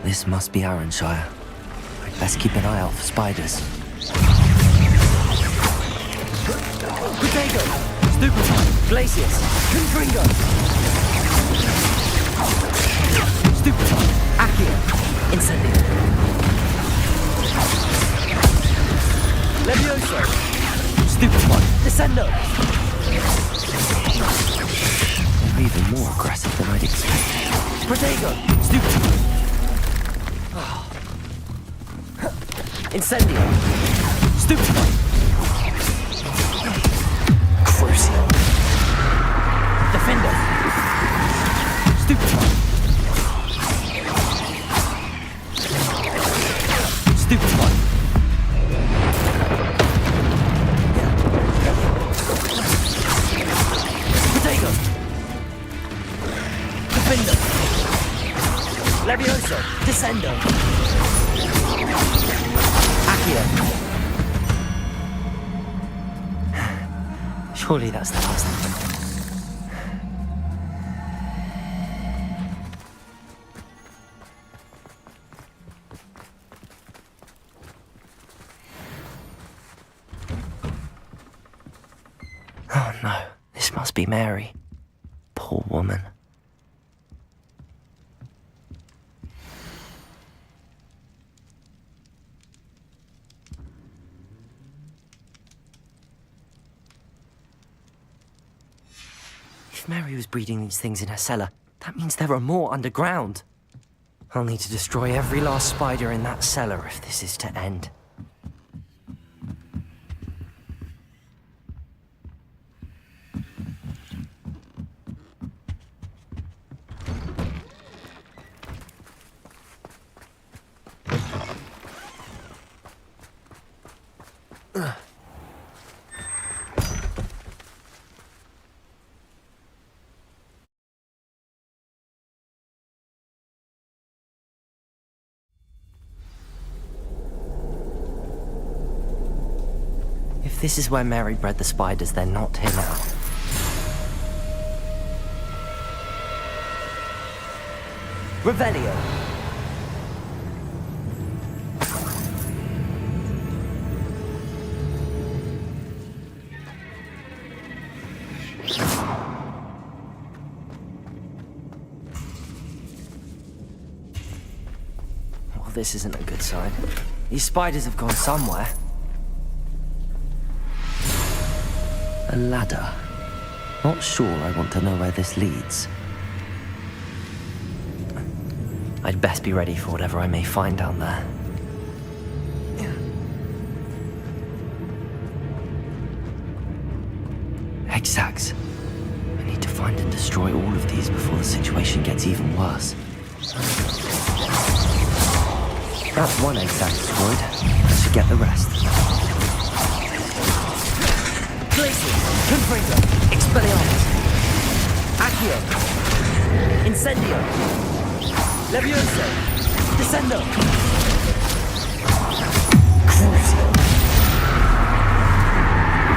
This must be Arranshire. Best keep an eye out for spiders. Potato! Stupefy! Glacius! Confringo! Stupefy! Accio! Incendio! Levioso! Stupefy! Descendo! They're even more aggressive than I'd expected. Protego! Stupefy! Incendio! Stupefy! Crucio! Defender! Stupefy! Stupefy! Protego! Defender! Levioso! Descendo! Surely that's the last of them. Oh no, this must be Mary. Poor woman. If Mary was breeding these things in her cellar, that means there are more underground. I'll need to destroy every last spider in that cellar if this is to end. If this is where Mary bred the spiders, they're not here now. Revelio! Well, this isn't a good sign. These spiders have gone somewhere. A ladder. Not sure I want to know where this leads. I'd best be ready for whatever I may find down there. Egg sacs. I need to find and destroy all of these before the situation gets even worse. That's one egg sac destroyed. I should get the rest. Glacius! Confringo! Expelliarmus! Accio! Incendio! Levioso! Descendo! Crucio!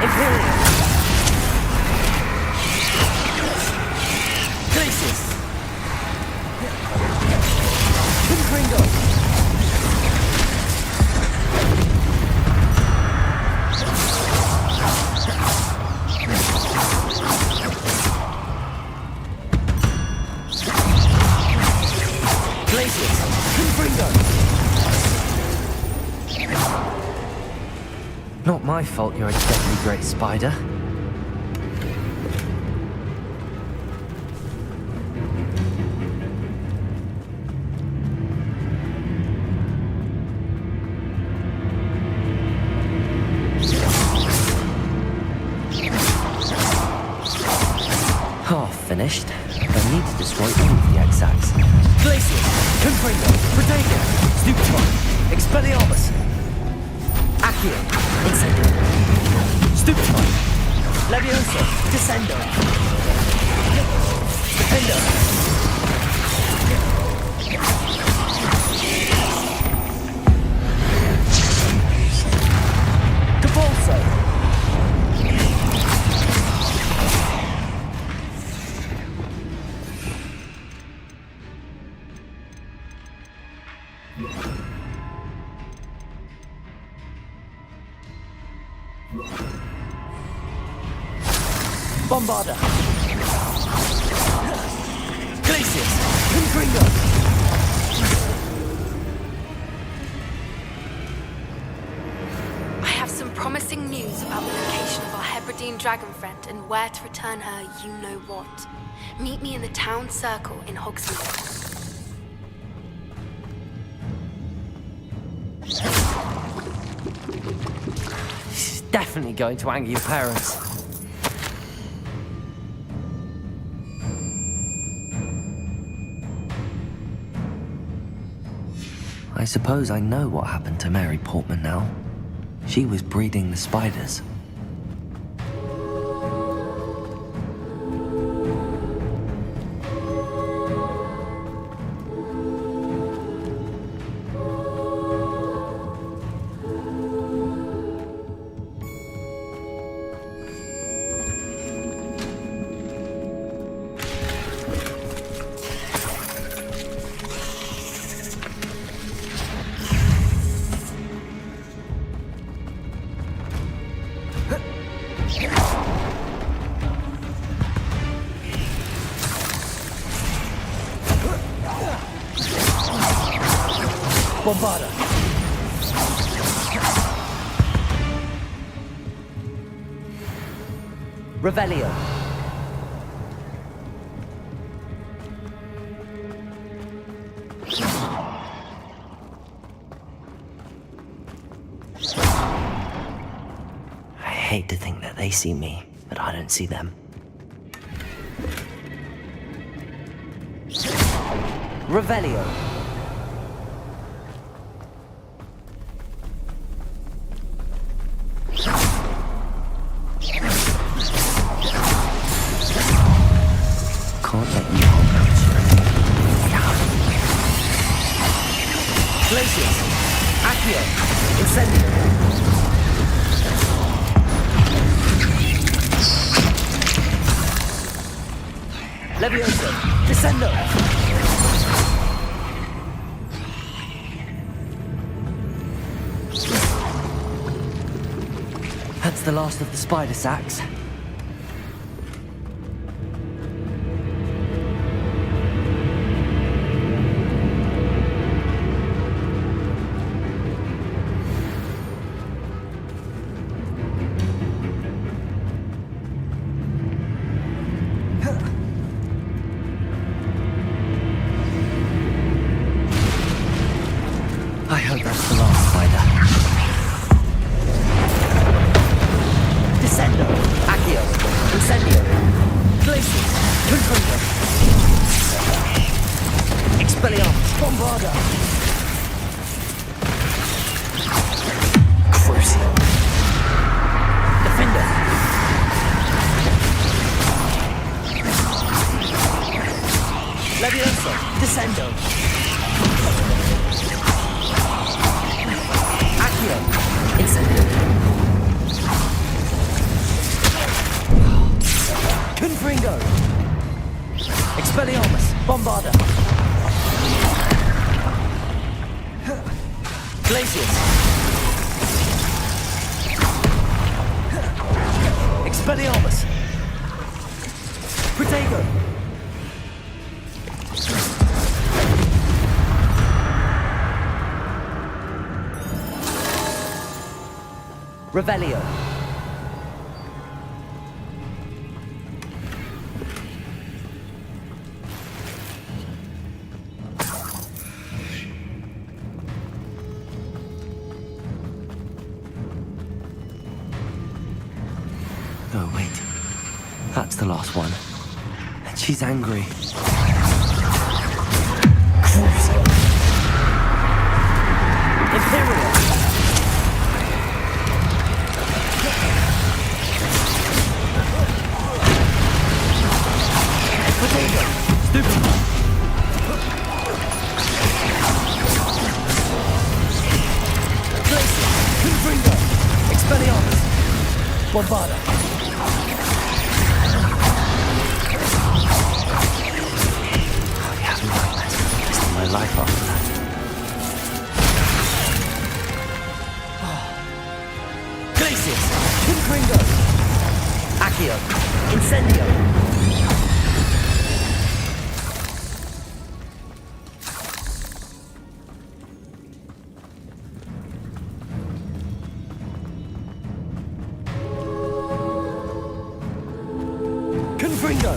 Imperium! Glacius! Confringo! Not my fault you're a deadly great spider. They'll need to destroy all of the Exacs. Glacius! Confringo! Protego! Stupefy! Expelliarmus! Accio! Incendio! Stupefy! Levioso! Descendo! Defendo! Convulso! Bombarda! Glacius! Confringo! I have some promising news about the location of our Hebridean dragon friend and where to return her you-know-what. Meet me in the town circle in Hogsmeade. She's definitely going to anger your parents. I suppose I know what happened to Mary Portman now. She was breeding the spiders. Bombarda! Revelio! I hate to think that they see me, but I don't see them. Revelio! Can't let you Hogwarts. Glacius! Accio! Incendio! Levioso! Descendo! That's the last of the spider sacks. I hope that's the last spider. Descendo! Accio! Incendio! Glacius! Confringo! Expelliarmus! Bombarda! Crucio! Defender! Levioso! Descendo! Accio! Incendio! Confringo! Expelliarmus! Bombarda! Glacius! Expelliarmus! Protego! Revelio! Oh, wait. That's the last one. She's angry. Imperial! Potato! Stupid! Glacier! Confringo! Expelliarmus! Bombarda! My life after that. Glacius! Confringo! Accio! Incendio! Confringo!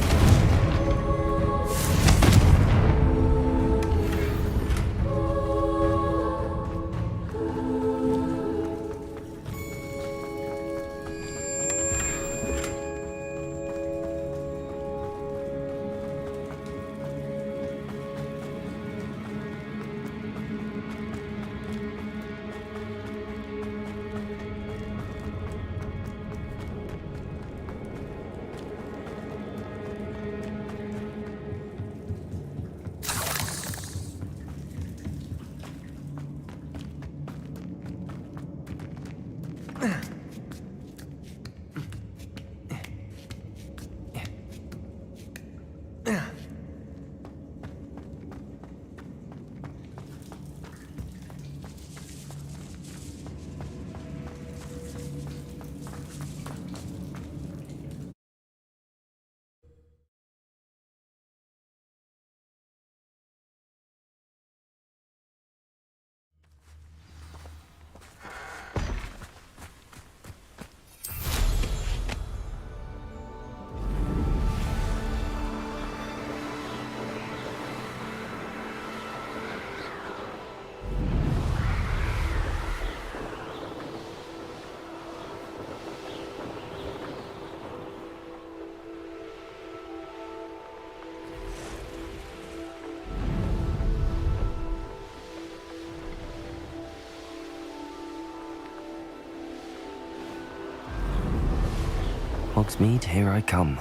Hogsmeade, here I come.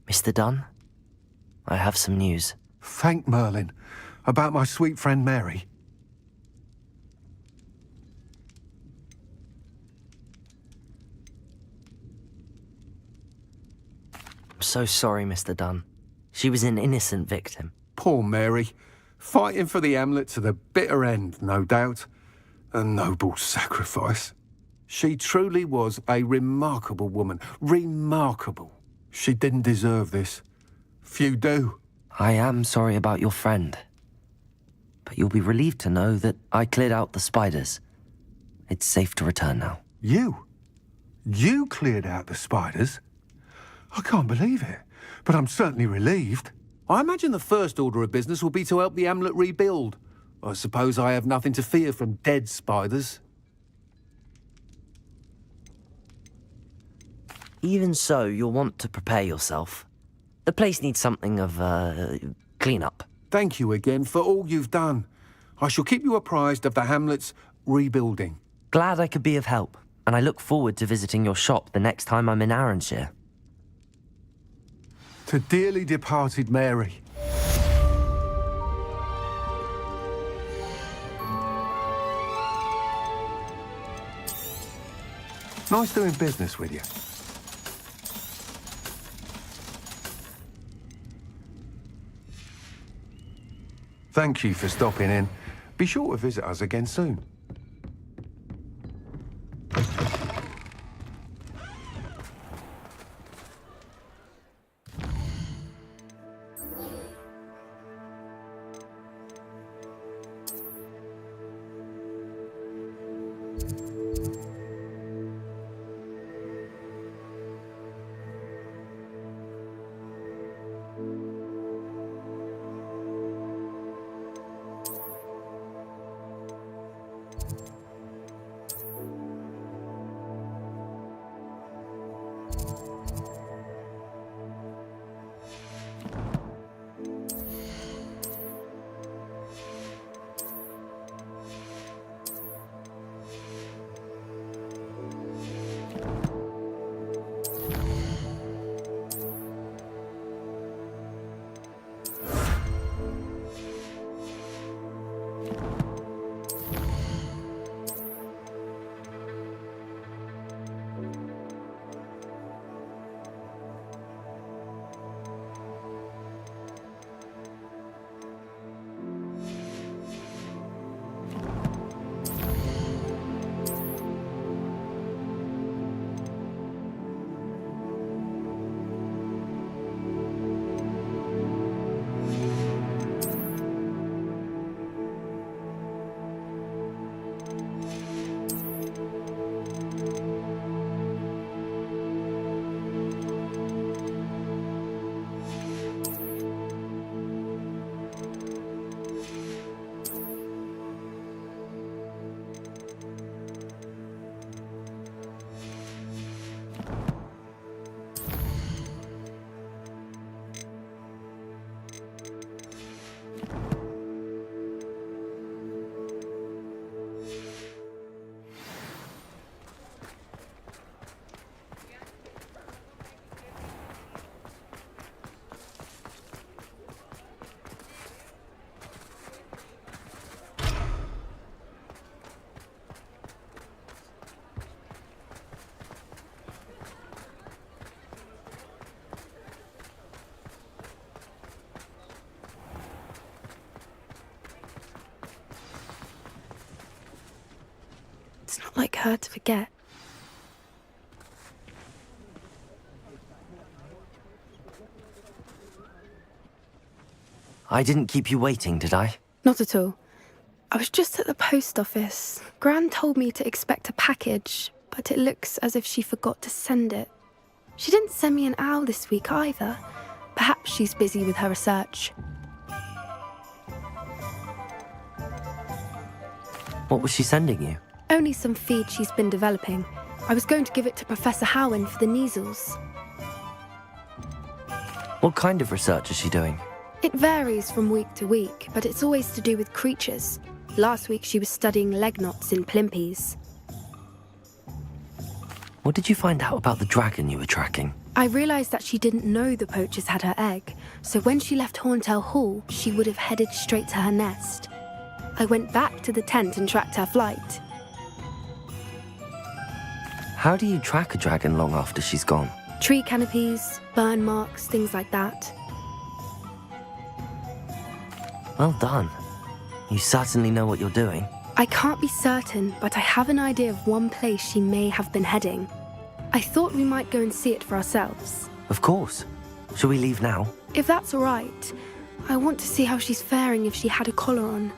Mr. Dunn, I have some news. Thank Merlin. About my sweet friend Mary. I'm so sorry, Mr. Dunn. She was an innocent victim. Poor Mary. Fighting for the Hamlet to the bitter end, no doubt. A noble sacrifice. She truly was a remarkable woman. Remarkable. She didn't deserve this. Few do. I am sorry about your friend. But you'll be relieved to know that I cleared out the spiders. It's safe to return now. You? You cleared out the spiders? I can't believe it, but I'm certainly relieved. I imagine the first order of business will be to help the Hamlet rebuild. I suppose I have nothing to fear from dead spiders. Even so, you'll want to prepare yourself. The place needs something of, clean-up. Thank you again for all you've done. I shall keep you apprised of the Hamlet's rebuilding. Glad I could be of help, and I look forward to visiting your shop the next time I'm in Arranshire. To dearly departed Mary. Nice doing business with you. Thank you for stopping in. Be sure to visit us again soon. not like her to forget. I didn't keep you waiting, did I? Not at all. I was just at the post office. Gran told me to expect a package, but it looks as if she forgot to send it. She didn't send me an owl this week either. Perhaps she's busy with her research. What was she sending you? Only some feed she's been developing. I was going to give it to Professor Howen for the measles. What kind of research is she doing? It varies from week to week, but it's always to do with creatures. Last week she was studying leg knots in plimpies. What did you find out about the dragon you were tracking? I realised that she didn't know the poachers had her egg, so when she left Horntail Hall, she would have headed straight to her nest. I went back to the tent and tracked her flight. How do you track a dragon long after she's gone? Tree canopies, burn marks, things like that. Well done. You certainly know what you're doing. I can't be certain, but I have an idea of one place she may have been heading. I thought we might go and see it for ourselves. Of course. Shall we leave now? If that's all right. I want to see how she's faring if she had a collar on.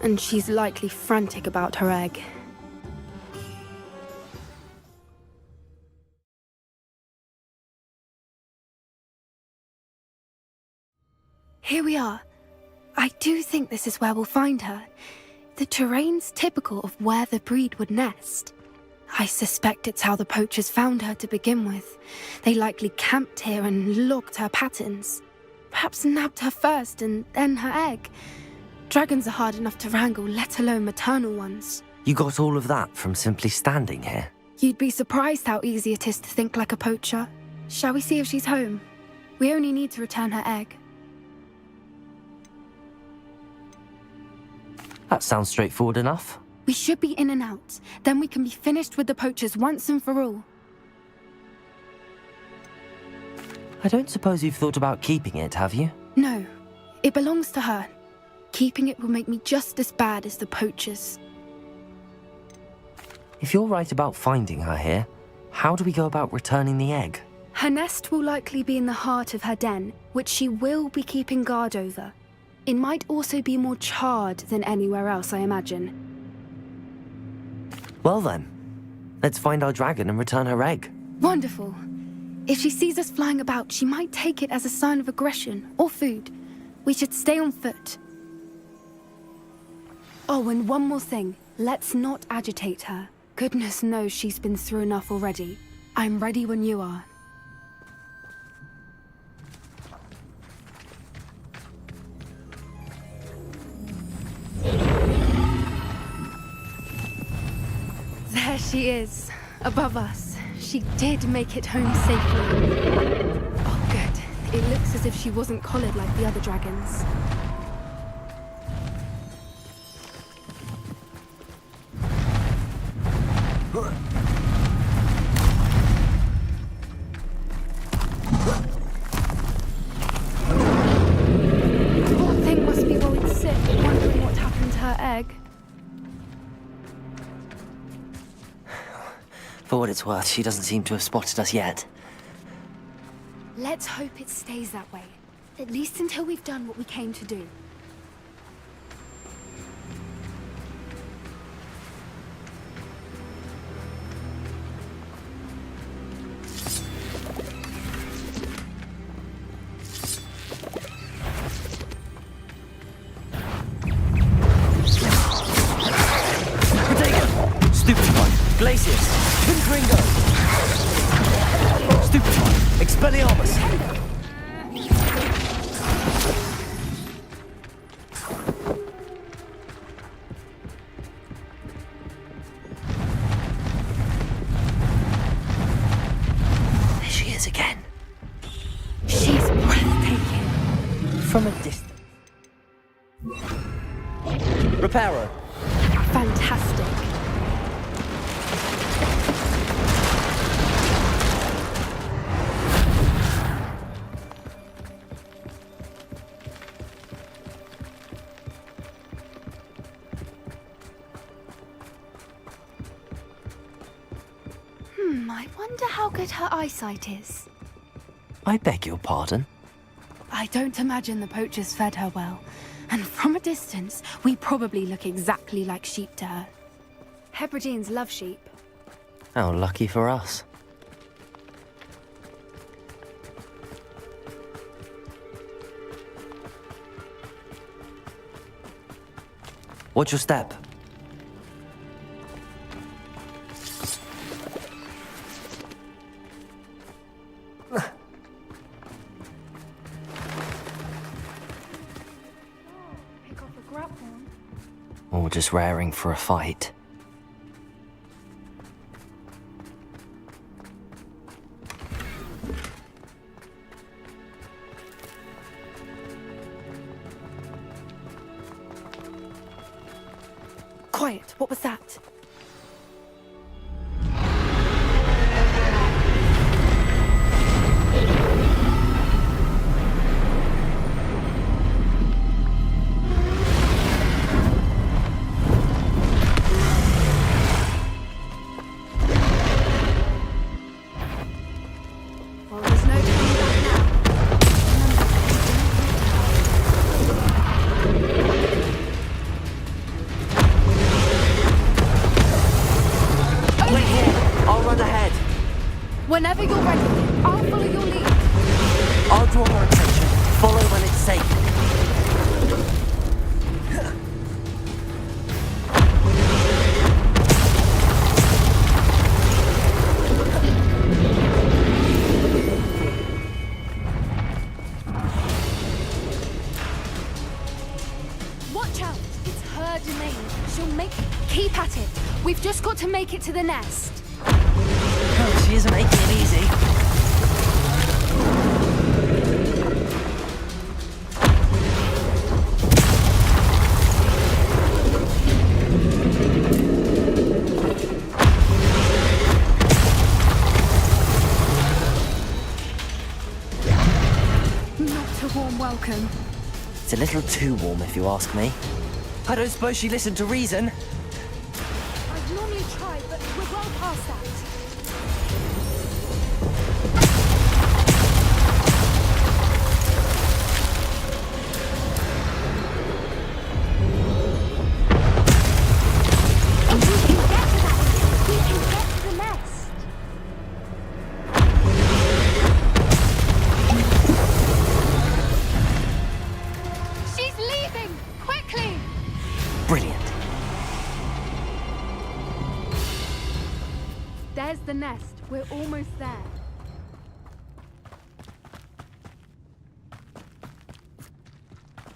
And she's likely frantic about her egg. Here we are. I do think this is where we'll find her. The terrain's typical of where the breed would nest. I suspect it's how the poachers found her to begin with. They likely camped here and logged her patterns. Perhaps nabbed her first and then her egg. Dragons are hard enough to wrangle, let alone maternal ones. You got all of that from simply standing here? You'd be surprised how easy it is to think like a poacher. Shall we see if she's home? We only need to return her egg. That sounds straightforward enough. We should be in and out. Then we can be finished with the poachers once and for all. I don't suppose you've thought about keeping it, have you? No. It belongs to her. Keeping it will make me just as bad as the poachers. If you're right about finding her here, how do we go about returning the egg? Her nest will likely be in the heart of her den, which she will be keeping guard over. It might also be more charred than anywhere else, I imagine. Well then, let's find our dragon and return her egg. Wonderful. If she sees us flying about, she might take it as a sign of aggression or food. We should stay on foot. Oh, and one more thing. Let's not agitate her. Goodness knows she's been through enough already. I'm ready when you are. There she is, above us. She did make it home safely. Oh, good. It looks as if she wasn't collared like the other dragons. Poor thing must be worried sick, wondering what happened to her egg. For what it's worth, she doesn't seem to have spotted us yet. Let's hope it stays that way. At least until we've done what we came to do. Glacius! Pinkringo! Stupefy! Expelliarmus! There she is again. She's breathtaking. From a distance. Reparo! Fantastic. good her eyesight is. I beg your pardon? I don't imagine the poachers fed her well. And from a distance, we probably look exactly like sheep to her. Hebrideans love sheep. How lucky for us. Watch your step. Pick off a grapple. Or just raring for a fight. Quiet, what was that? Well, there's no turning back now. Wait here. I'll run ahead. Whenever you're ready, I'll follow your lead. I'll draw her attention. Follow when it's safe. Watch out! It's her domain. She'll make... Keep at it. We've just got to make it to the nest. Oh, she isn't making it easy. Not a warm welcome. It's a little too warm, if you ask me. I don't suppose she listened to reason. I'd normally try, but we're well past that. If we can get to that, we can get to the nest. She's leaving! Quickly! Brilliant. There's the nest. We're almost there.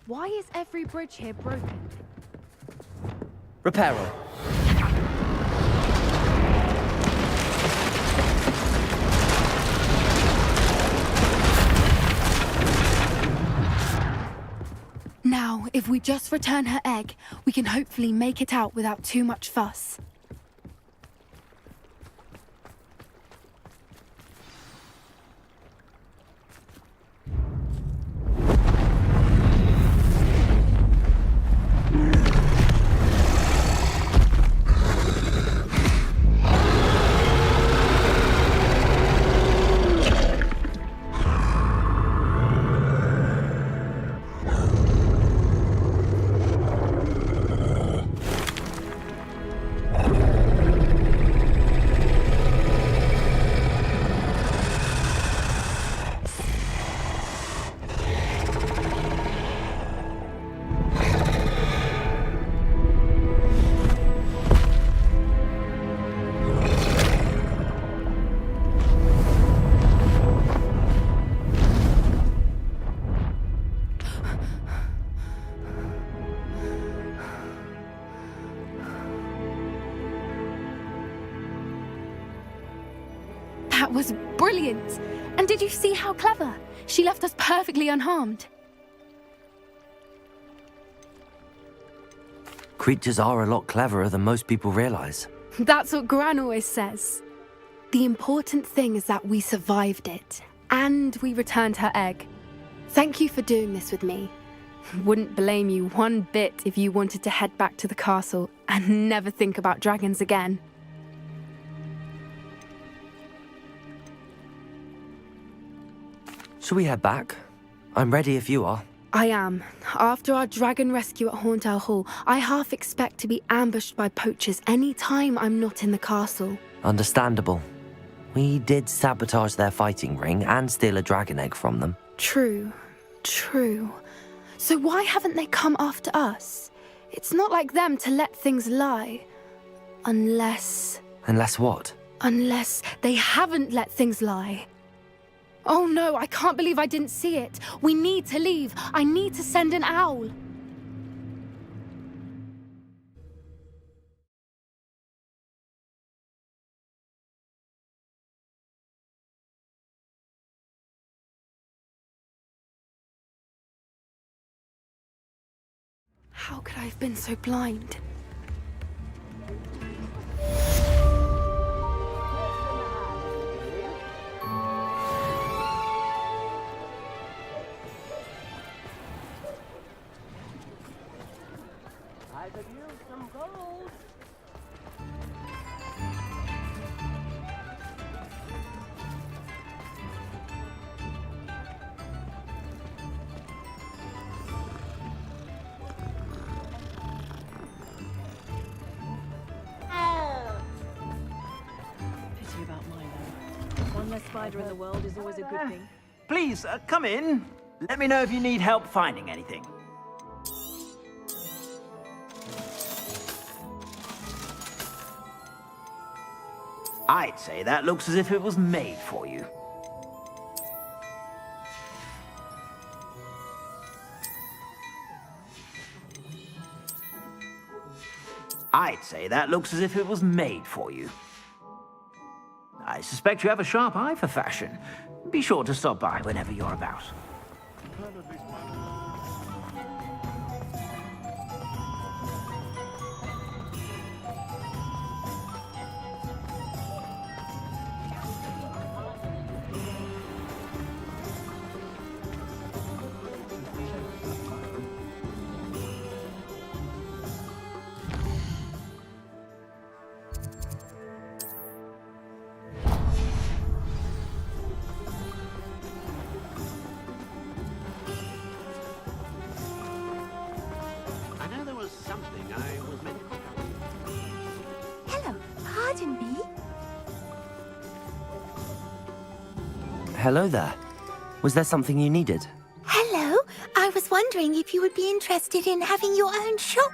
Why is every bridge here broken? Repair her. Now, if we just return her egg, we can hopefully make it out without too much fuss. That was brilliant! And did you see how clever? She left us perfectly unharmed. Creatures are a lot cleverer than most people realize. That's what Gran always says. The important thing is that we survived it, and we returned her egg. Thank you for doing this with me. Wouldn't blame you one bit if you wanted to head back to the castle and never think about dragons again. Shall we head back? I'm ready if you are. I am. After our dragon rescue at Hauntow Hall, I half expect to be ambushed by poachers any time I'm not in the castle. Understandable. We did sabotage their fighting ring and steal a dragon egg from them. True. So why haven't they come after us? It's not like them to let things lie. Unless what? Unless they haven't let things lie. Oh no, I can't believe I didn't see it. We need to leave. I need to send an owl. How could I have been so blind? One less spider in the world is always a good thing. Please, come in. Let me know if you need help finding anything. I'd say that looks as if it was made for you. I'd say that looks as if it was made for you. I suspect you have a sharp eye for fashion. Be sure to stop by whenever you're about. Pardon me? Hello there. Was there something you needed? Hello. I was wondering if you would be interested in having your own shop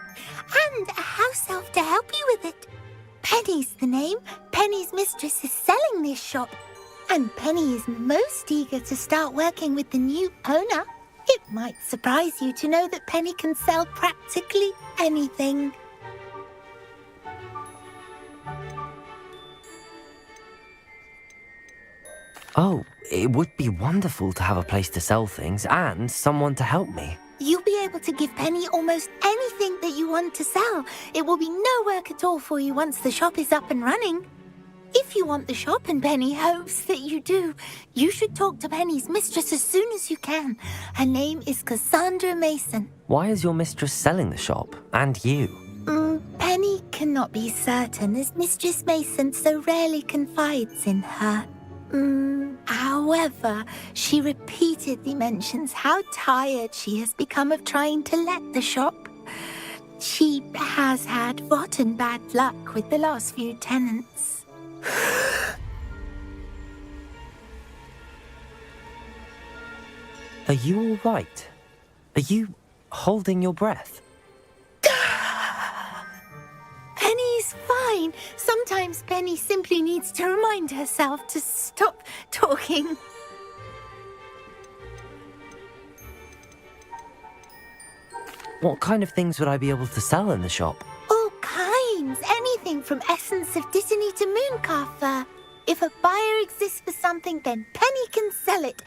and a house elf to help you with it. Penny's the name. Penny's mistress is selling this shop. And Penny is most eager to start working with the new owner. It might surprise you to know that Penny can sell practically anything. Oh, it would be wonderful to have a place to sell things and someone to help me. You'll be able to give Penny almost anything that you want to sell. It will be no work at all for you once the shop is up and running. If you want the shop and Penny hopes that you do, you should talk to Penny's mistress as soon as you can. Her name is Cassandra Mason. Why is your mistress selling the shop? And you? Penny cannot be certain as Mistress Mason so rarely confides in her. However, she repeatedly mentions how tired she has become of trying to let the shop. She has had rotten bad luck with the last few tenants. Are you all right? Are you holding your breath? Penny's fine. Sometimes Penny simply needs to remind herself to stop talking. What kind of things would I be able to sell in the shop? All kinds. Anything from essence of Disney to mooncalf fur. If a buyer exists for something, then Penny can sell it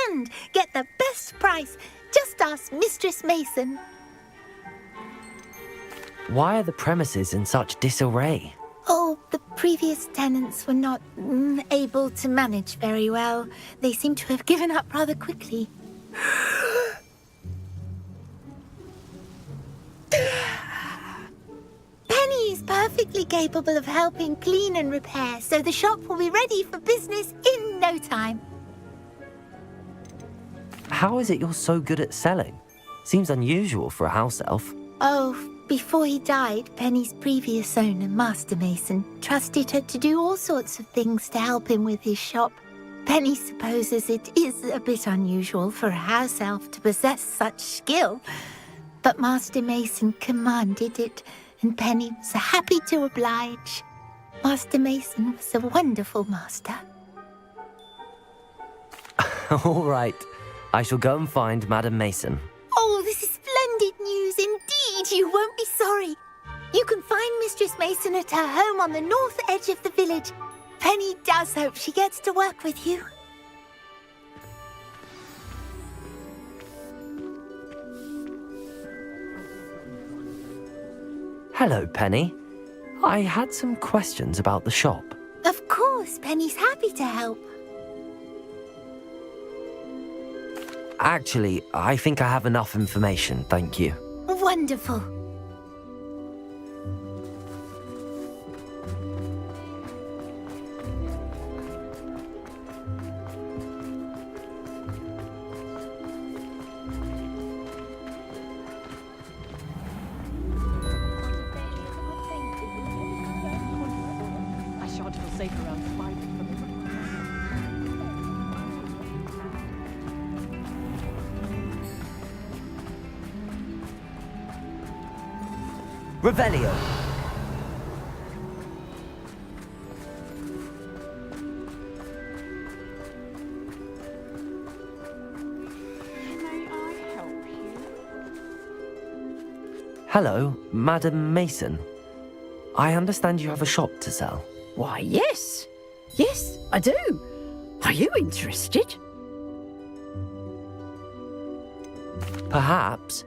and get the best price. Just ask Mistress Mason. Why are the premises in such disarray? Oh, the previous tenants were not able to manage very well. They seem to have given up rather quickly. Penny is perfectly capable of helping clean and repair, so the shop will be ready for business in no time. how is it you're so good at selling? Seems unusual for a house elf. Oh, before he died, Penny's previous owner, Master Mason, trusted her to do all sorts of things to help him with his shop. Penny supposes it is a bit unusual for a house elf to possess such skill, but Master Mason commanded it, and Penny was happy to oblige. Master Mason was a wonderful master. All right. I shall go and find Madam Mason. Oh, this is splendid news indeed. You won't be sorry. You can find Mistress Mason at her home on the north edge of the village. Penny does hope she gets to work with you. Hello, Penny. I had some questions about the shop. Of course, Penny's happy to help. Actually, I think I have enough information, thank you. Wonderful. I shan't feel safe around Spidey. Revelio. May I help you? Hello, Madam Mason. I understand you have a shop to sell. Why, yes. Yes, I do. Are you interested? Perhaps.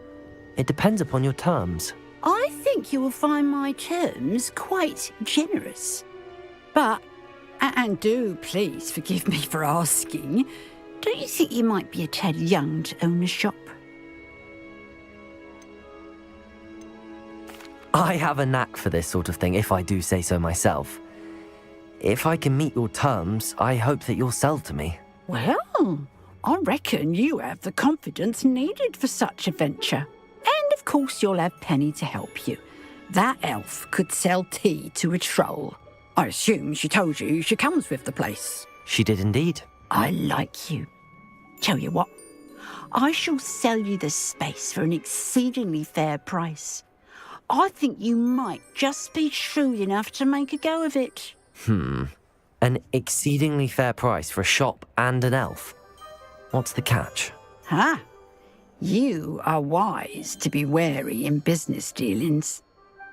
It depends upon your terms. I think you will find my terms quite generous. But, and do please forgive me for asking, don't you think you might be a tad young to own a shop? I have a knack for this sort of thing, if I do say so myself. If I can meet your terms, I hope that you'll sell to me. Well, I reckon you have the confidence needed for such a venture. And of course you'll have Penny to help you. That elf could sell tea to a troll. I assume she told you she comes with the place. She did indeed. I like you. Tell you what, I shall sell you the space for an exceedingly fair price. I think you might just be shrewd enough to make a go of it. An exceedingly fair price for a shop and an elf. What's the catch? Ah, you are wise to be wary in business dealings.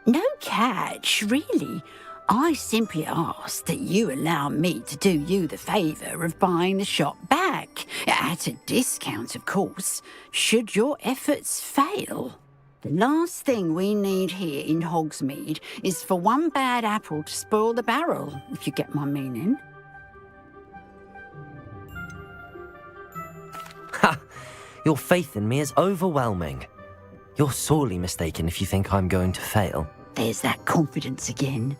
No catch, really. I simply ask that you allow me to do you the favour of buying the shop back, at a discount, of course, should your efforts fail. The last thing we need here in Hogsmeade is for one bad apple to spoil the barrel, if you get my meaning. Ha! Your faith in me is overwhelming. You're sorely mistaken if you think I'm going to fail. There's that confidence again.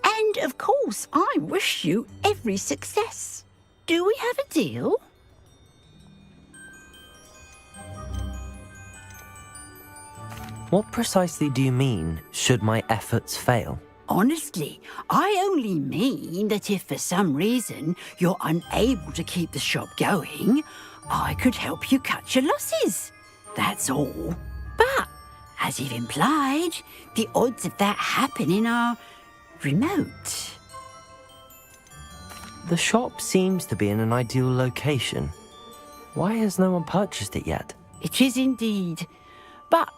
And, of course, I wish you every success. Do we have a deal? What precisely do you mean, should my efforts fail? Honestly, I only mean that if for some reason you're unable to keep the shop going, I could help you cut your losses. That's all. But, as you've implied, the odds of that happening are remote. The shop seems to be in an ideal location. Why has no one purchased it yet? It is indeed. But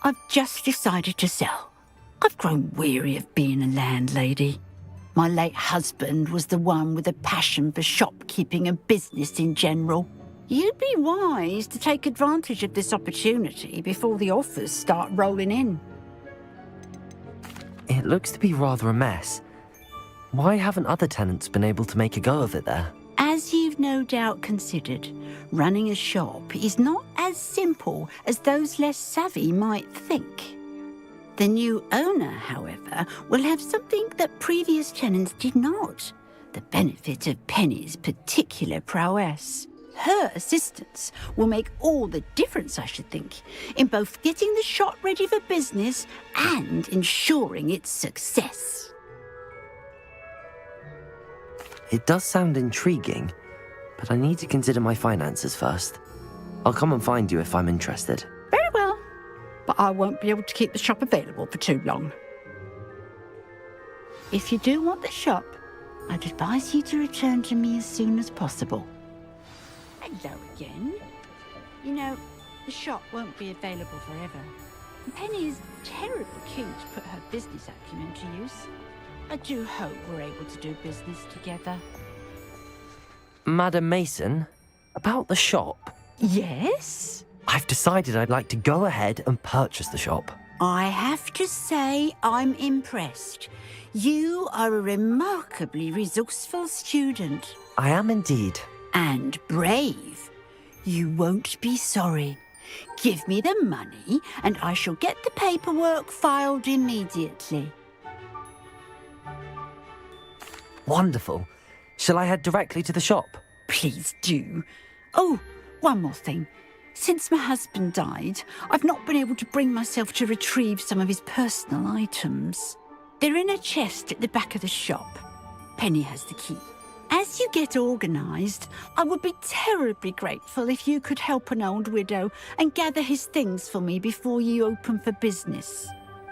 I've just decided to sell. I've grown weary of being a landlady. My late husband was the one with a passion for shopkeeping and business in general. You'd be wise to take advantage of this opportunity before the offers start rolling in. It looks to be rather a mess. Why haven't other tenants been able to make a go of it there? As you've no doubt considered, running a shop is not as simple as those less savvy might think. The new owner, however, will have something that previous tenants did not. The benefit of Penny's particular prowess. her assistance will make all the difference, I should think, in both getting the shop ready for business and ensuring its success. It does sound intriguing, but I need to consider my finances first. I'll come and find you if I'm interested. Very well, but I won't be able to keep the shop available for too long. If you do want the shop, I'd advise you to return to me as soon as possible. Hello again. You know, the shop won't be available forever. Penny is terribly keen to put her business acumen to use. I do hope we're able to do business together. Madam Mason, about the shop. Yes? I've decided I'd like to go ahead and purchase the shop. I have to say I'm impressed. You are a remarkably resourceful student. I am indeed. And brave. You won't be sorry. Give me the money and I shall get the paperwork filed immediately. Wonderful. Shall I head directly to the shop? Please do. Oh, one more thing. Since my husband died, I've not been able to bring myself to retrieve some of his personal items. They're in a chest at the back of the shop. Penny has the key. As you get organised, I would be terribly grateful if you could help an old widow and gather his things for me before you open for business.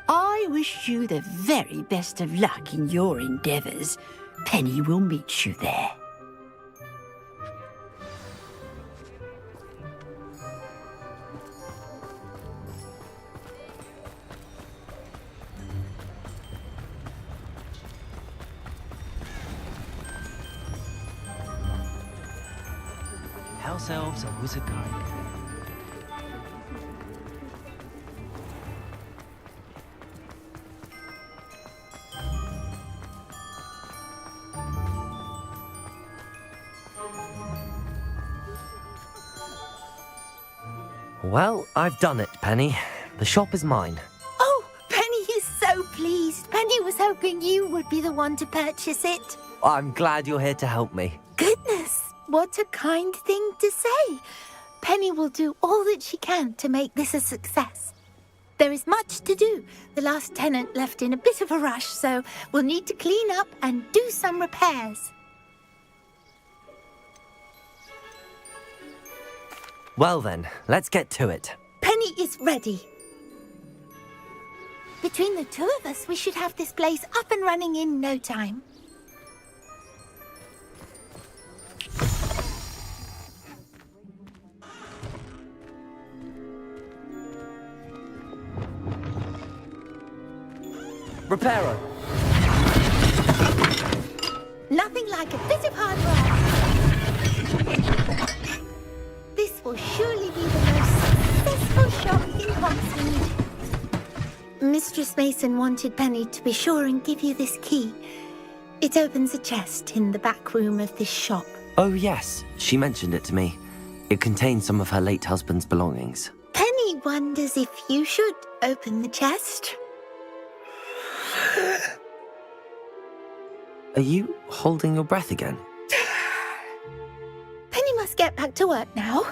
I wish you the very best of luck in your endeavours. Penny will meet you there. House elves and wizard kind. Well, I've done it, Penny. The shop is mine. Oh, Penny is so pleased. Penny was hoping you would be the one to purchase it. I'm glad you're here to help me. Goodness, what a kind thing to say. Penny will do all that she can to make this a success. There is much to do. The last tenant left in a bit of a rush, so we'll need to clean up and do some repairs. Well then, let's get to it. Penny is ready. Between the two of us, we should have this place up and running in no time. Reparo. Nothing like a bit of hard work. This will surely be the most successful shop in Hogsmeade. Mistress Mason wanted Penny to be sure and give you this key. It opens a chest in the back room of this shop. Oh yes, she mentioned it to me. It contains some of her late husband's belongings. Penny wonders if you should open the chest. Are you holding your breath again? Penny must get back to work now.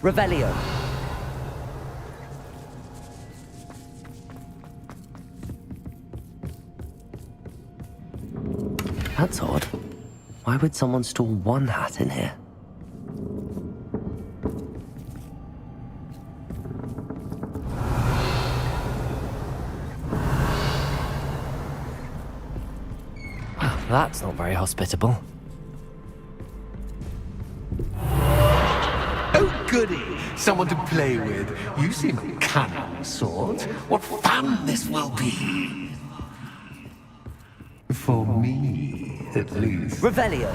Revelio. That's odd. Why would someone store one hat in here? Well, that's not very hospitable. Oh, goody! Someone to play with. You seem a cunning sort. What fun this will be! For me, at least. Revelio.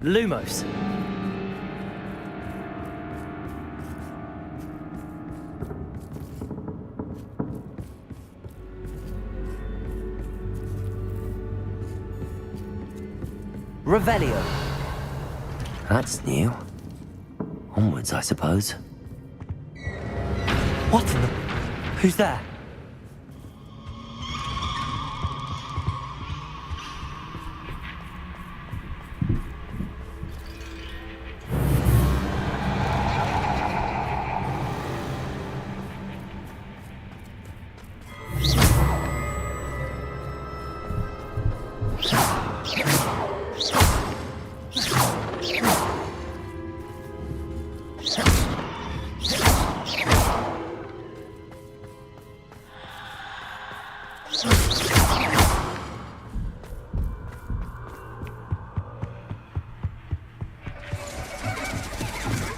Lumos. Revelio. That's new. Onwards, I suppose. What in the... Who's there?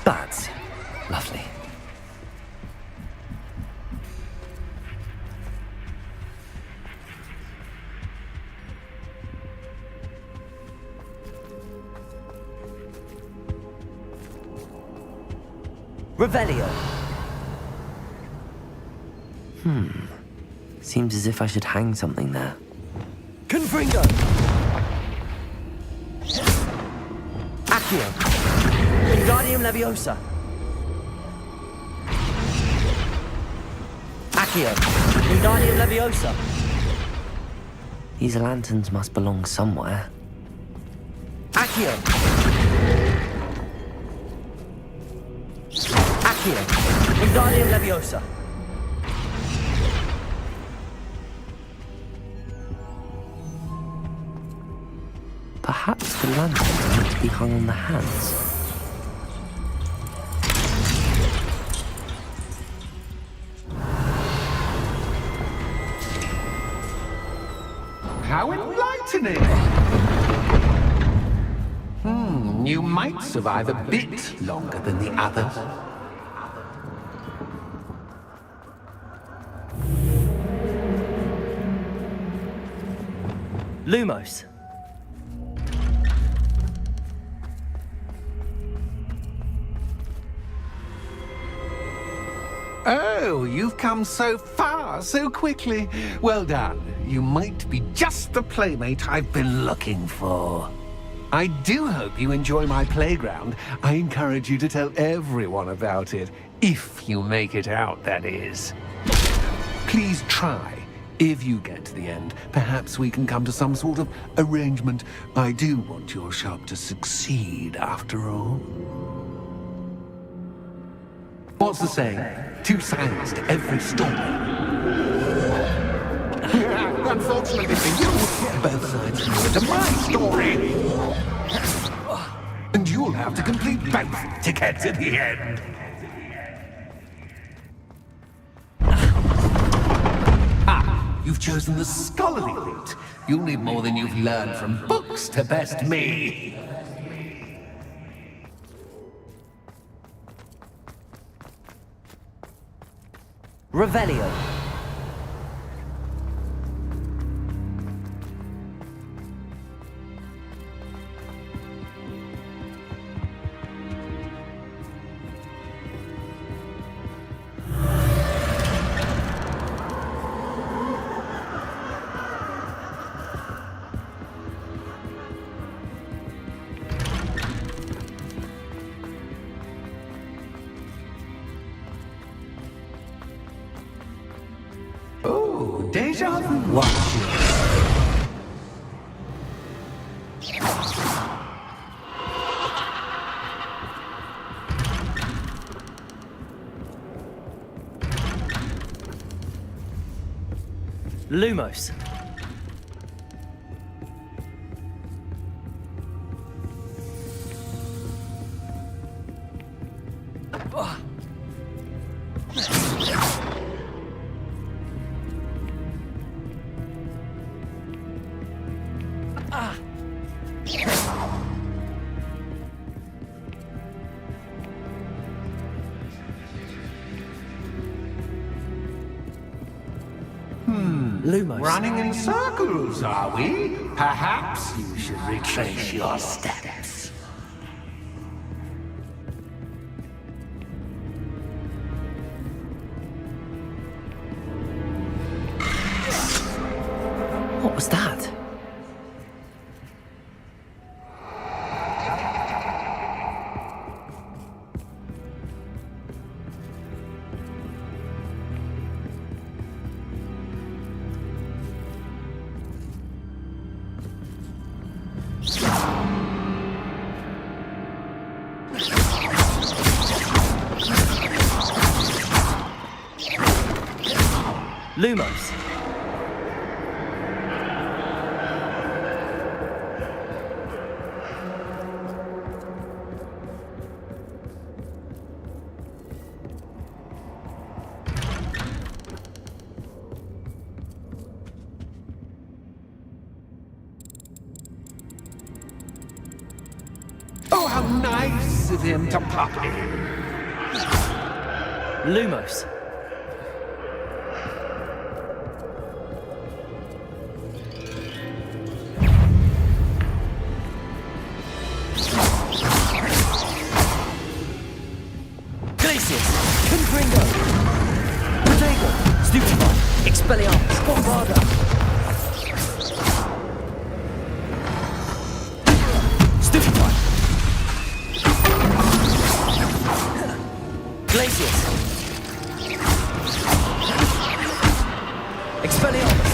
That's lovely. Revelio. Seems as if I should hang something there. Confringo! Accio! Wingardium Leviosa! Accio! Wingardium Leviosa! These lanterns must belong somewhere. Accio! Accio! Wingardium Leviosa! Perhaps the lanterns are meant to be hung on the hands. How enlightening! You might survive a bit longer than the others. Lumos. Oh, you've come so far so quickly. Well done. You might be just the playmate I've been looking for. I do hope you enjoy my playground. I encourage you to tell everyone about it. If you make it out, that is. Please try. If you get to the end, perhaps we can come to some sort of arrangement. I do want your shop to succeed, after all. What's the saying? 2 sides to every story. Unfortunately for you, both sides listen to my story. And you'll have to complete both to get to the end. You've chosen the scholarly route. You'll need more than you've learned from books to best me. Revelio. Oh, deja vu. Watch Lumos. Lumos. Running in circles, are we? Perhaps you should retrace your steps. What was that? Lumos. Oh, how nice of him to pop in. Lumos. Glacius. Confringo. Protego. Stupefy. Expelliarmus! Bombarda! Stupefy! Glacius! Expelliarmus!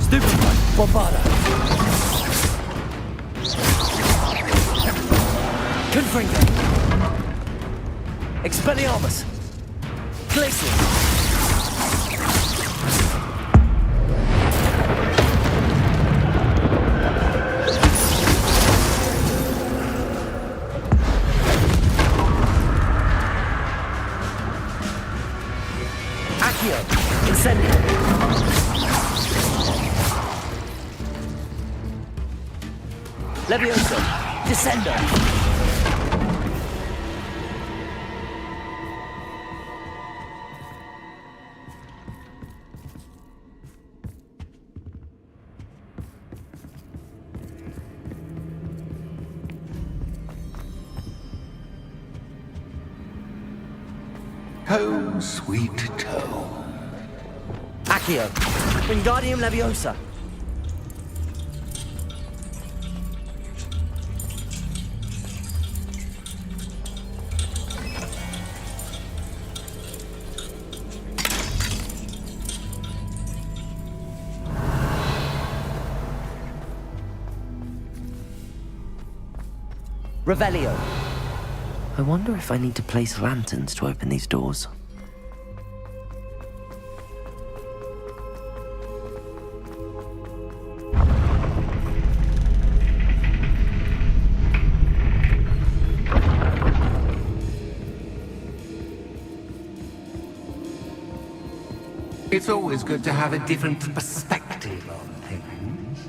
Stupefy! Bombarda! Confringo! Expelliarmus! Glacius! Accio! Incendio! Levioso! Descendo! Home, sweet home. Accio! Wingardium Leviosa! Revelio! I wonder if I need to place lanterns to open these doors. It's always good to have a different perspective on things.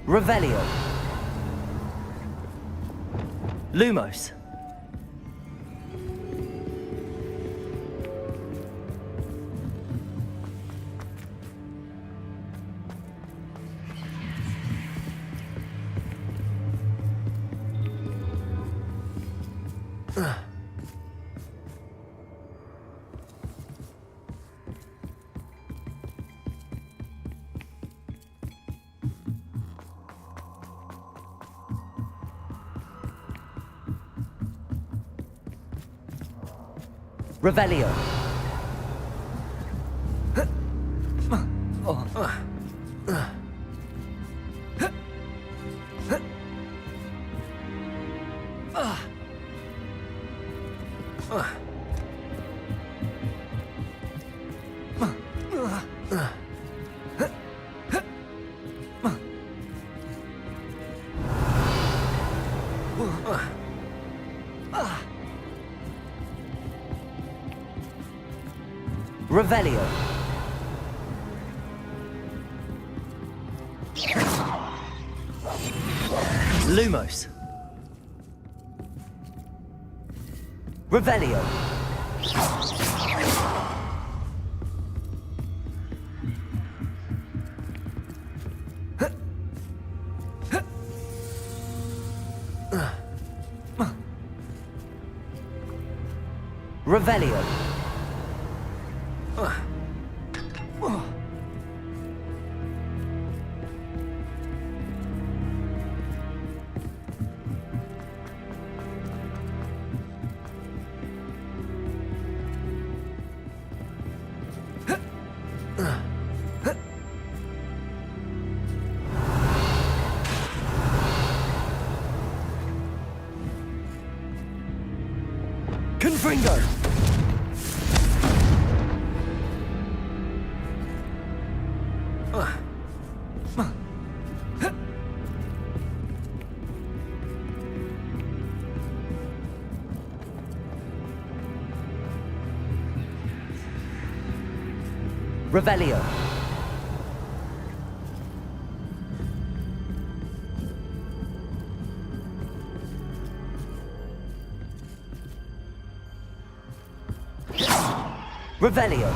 Revelio! Lumos! Revelio! Revelio! Lumos! Revelio! Revelio! Confringo! Revelio! Revelio.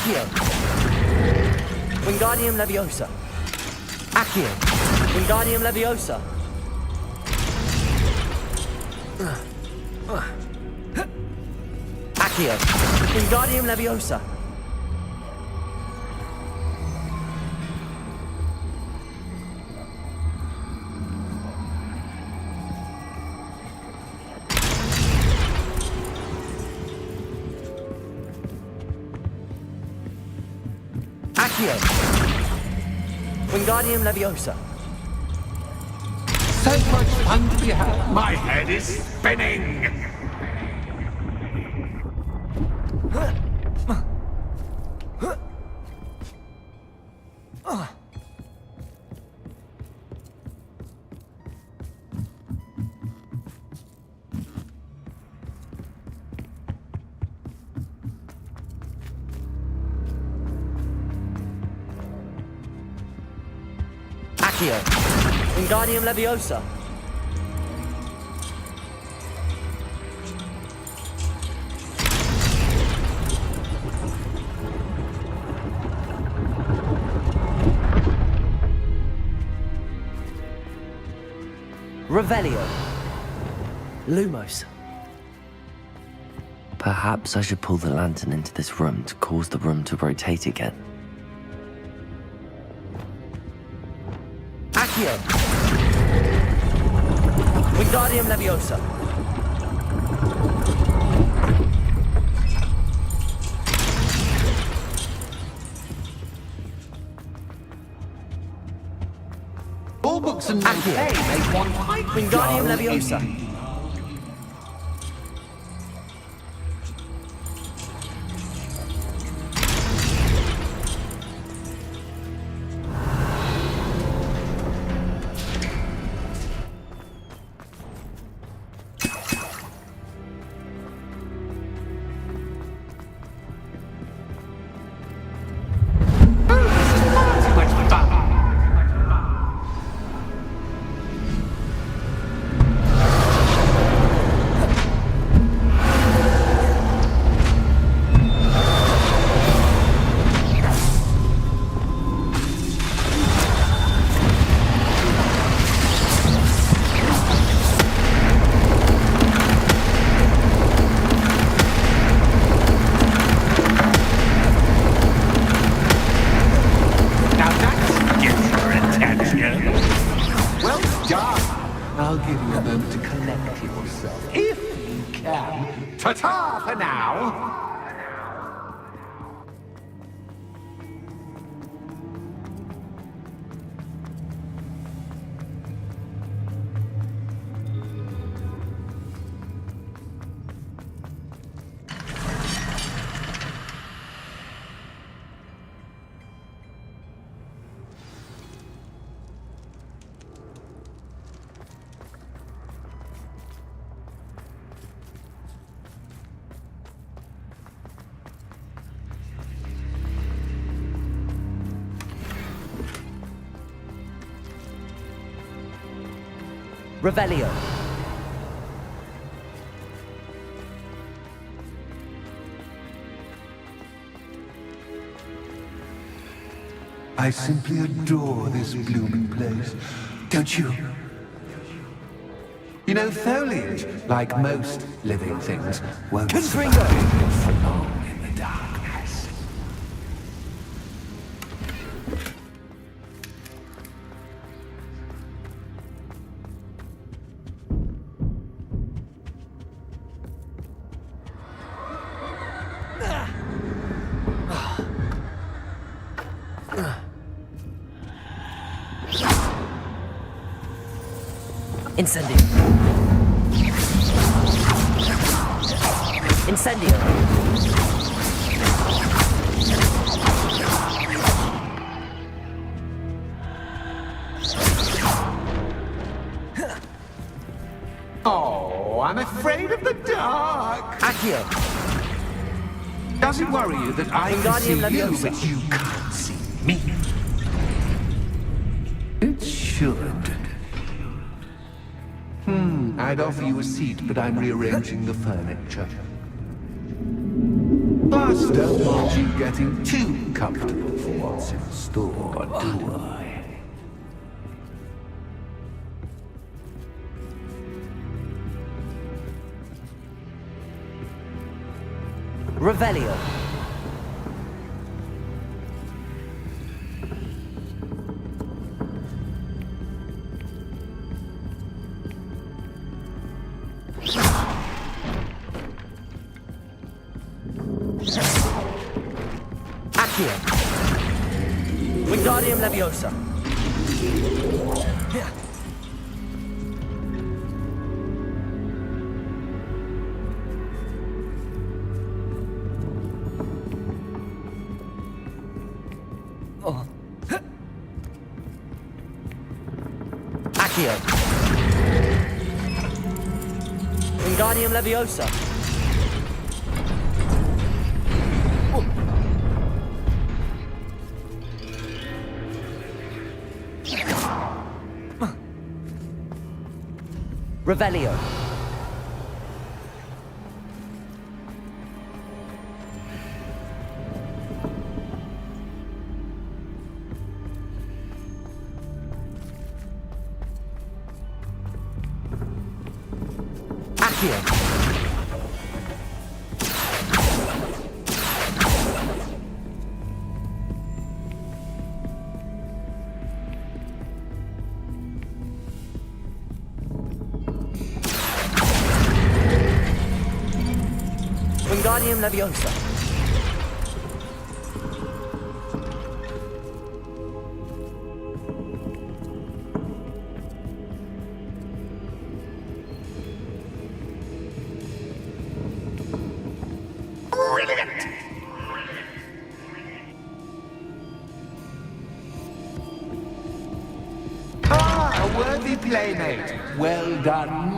Accio. Wingardium Leviosa. Accio. Wingardium Leviosa. Accio. Wingardium Leviosa. Accio. Wingardium Leviosa. So much fun to be had. My head is spinning. Accio. Wingardium Leviosa. Revelio. Lumos. Perhaps I should pull the lantern into this room to cause the room to rotate again. Accio. Wingardium Leviosa. All books and notes make one quite Wingardium dull Leviosa. indeed. I'll give you a moment to collect yourself, if you can. Ta-ta for now! Revelio. I simply adore this blooming place, don't you? You know, foliage, like most living things, won't survive for long in the darkness. Incendio. Incendio. Oh, I'm afraid of the dark. Accio. Does it worry you that I can see you, but you can't see me? It should. I'd offer you a seat, but I'm rearranging the furniture. Plus, don't want you getting too comfortable for what's in store, do I? Revelio. Accio. Wingardium Leviosa. Oh. Accio. Wingardium Leviosa. Revelio. Accio. Wingardium Leviosa. Brilliant! Ah, a worthy playmate. Well done.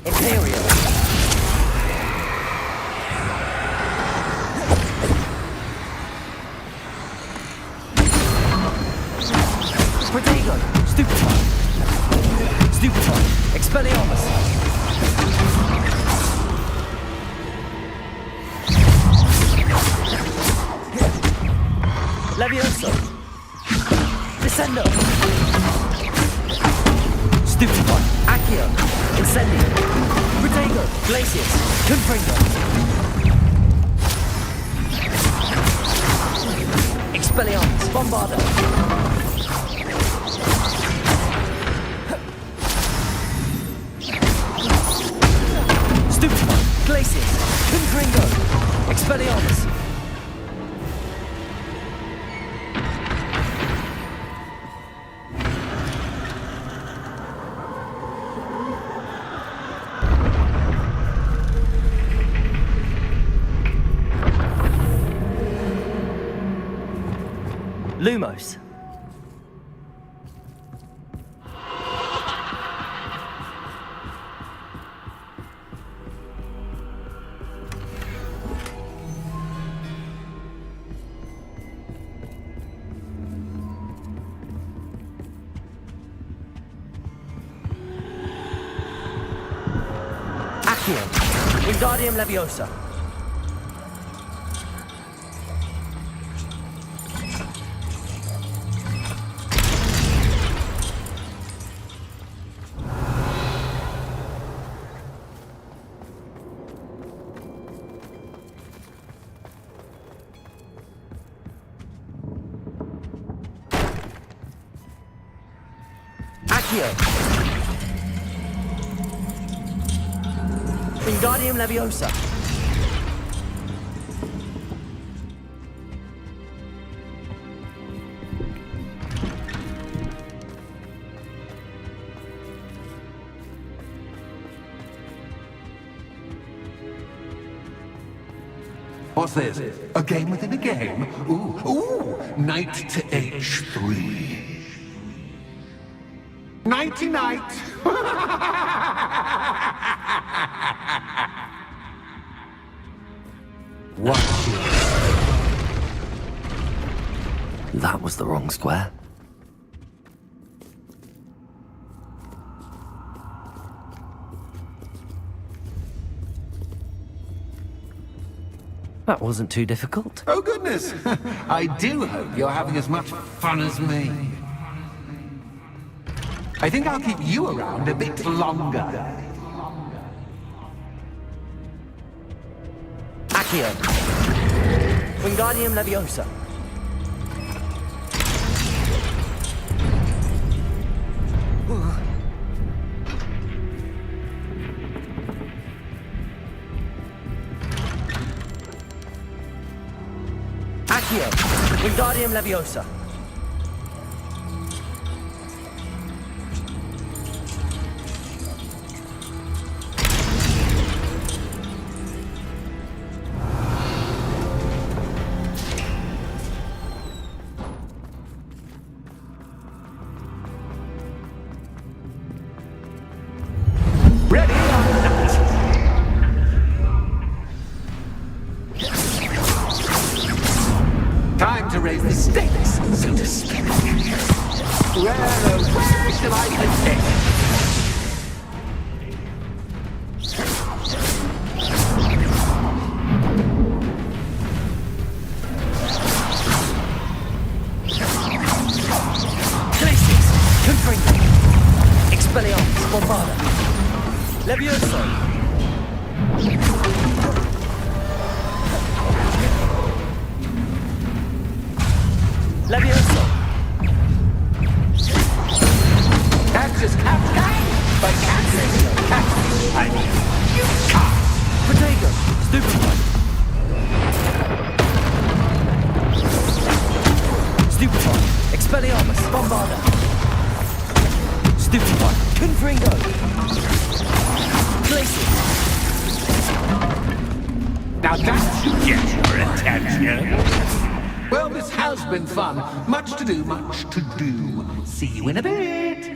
Imperial. Protego. Stupefy. Stupefy. Expelliarmus. Levioso. Descendo. Stupefy. Accio. Incendio. Protego. Glacius. Confringo. Expelliarmus. Bombardo. Stupefy. Glacius. Confringo. Expelliarmus. Lumos. Accio. Wingardium Leviosa. Accio. Wingardium Leviosa. What's this? A game within a game? Ooh, knight to H3. Nighty-night! What? That was the wrong square. That wasn't too difficult. Oh, goodness! I do hope you're having as much fun as me. I think I'll keep you around a bit longer. Accio. Wingardium Leviosa. Accio. Wingardium Leviosa. Ready or not? Time to raise the stakes, so to speak. Where shall I begin? Glacius. Confringo. Expelliarmus. Bombarda. Levioso. Levioso. That's just but catch I mean, you can't. Protego. Stupefy. Stupefy. Expelliarmus. Bombarda. Stupefy. Confringo. Glacius. Now that should get your attention. Well, this has been fun. Much to do, much to do. See you in a bit.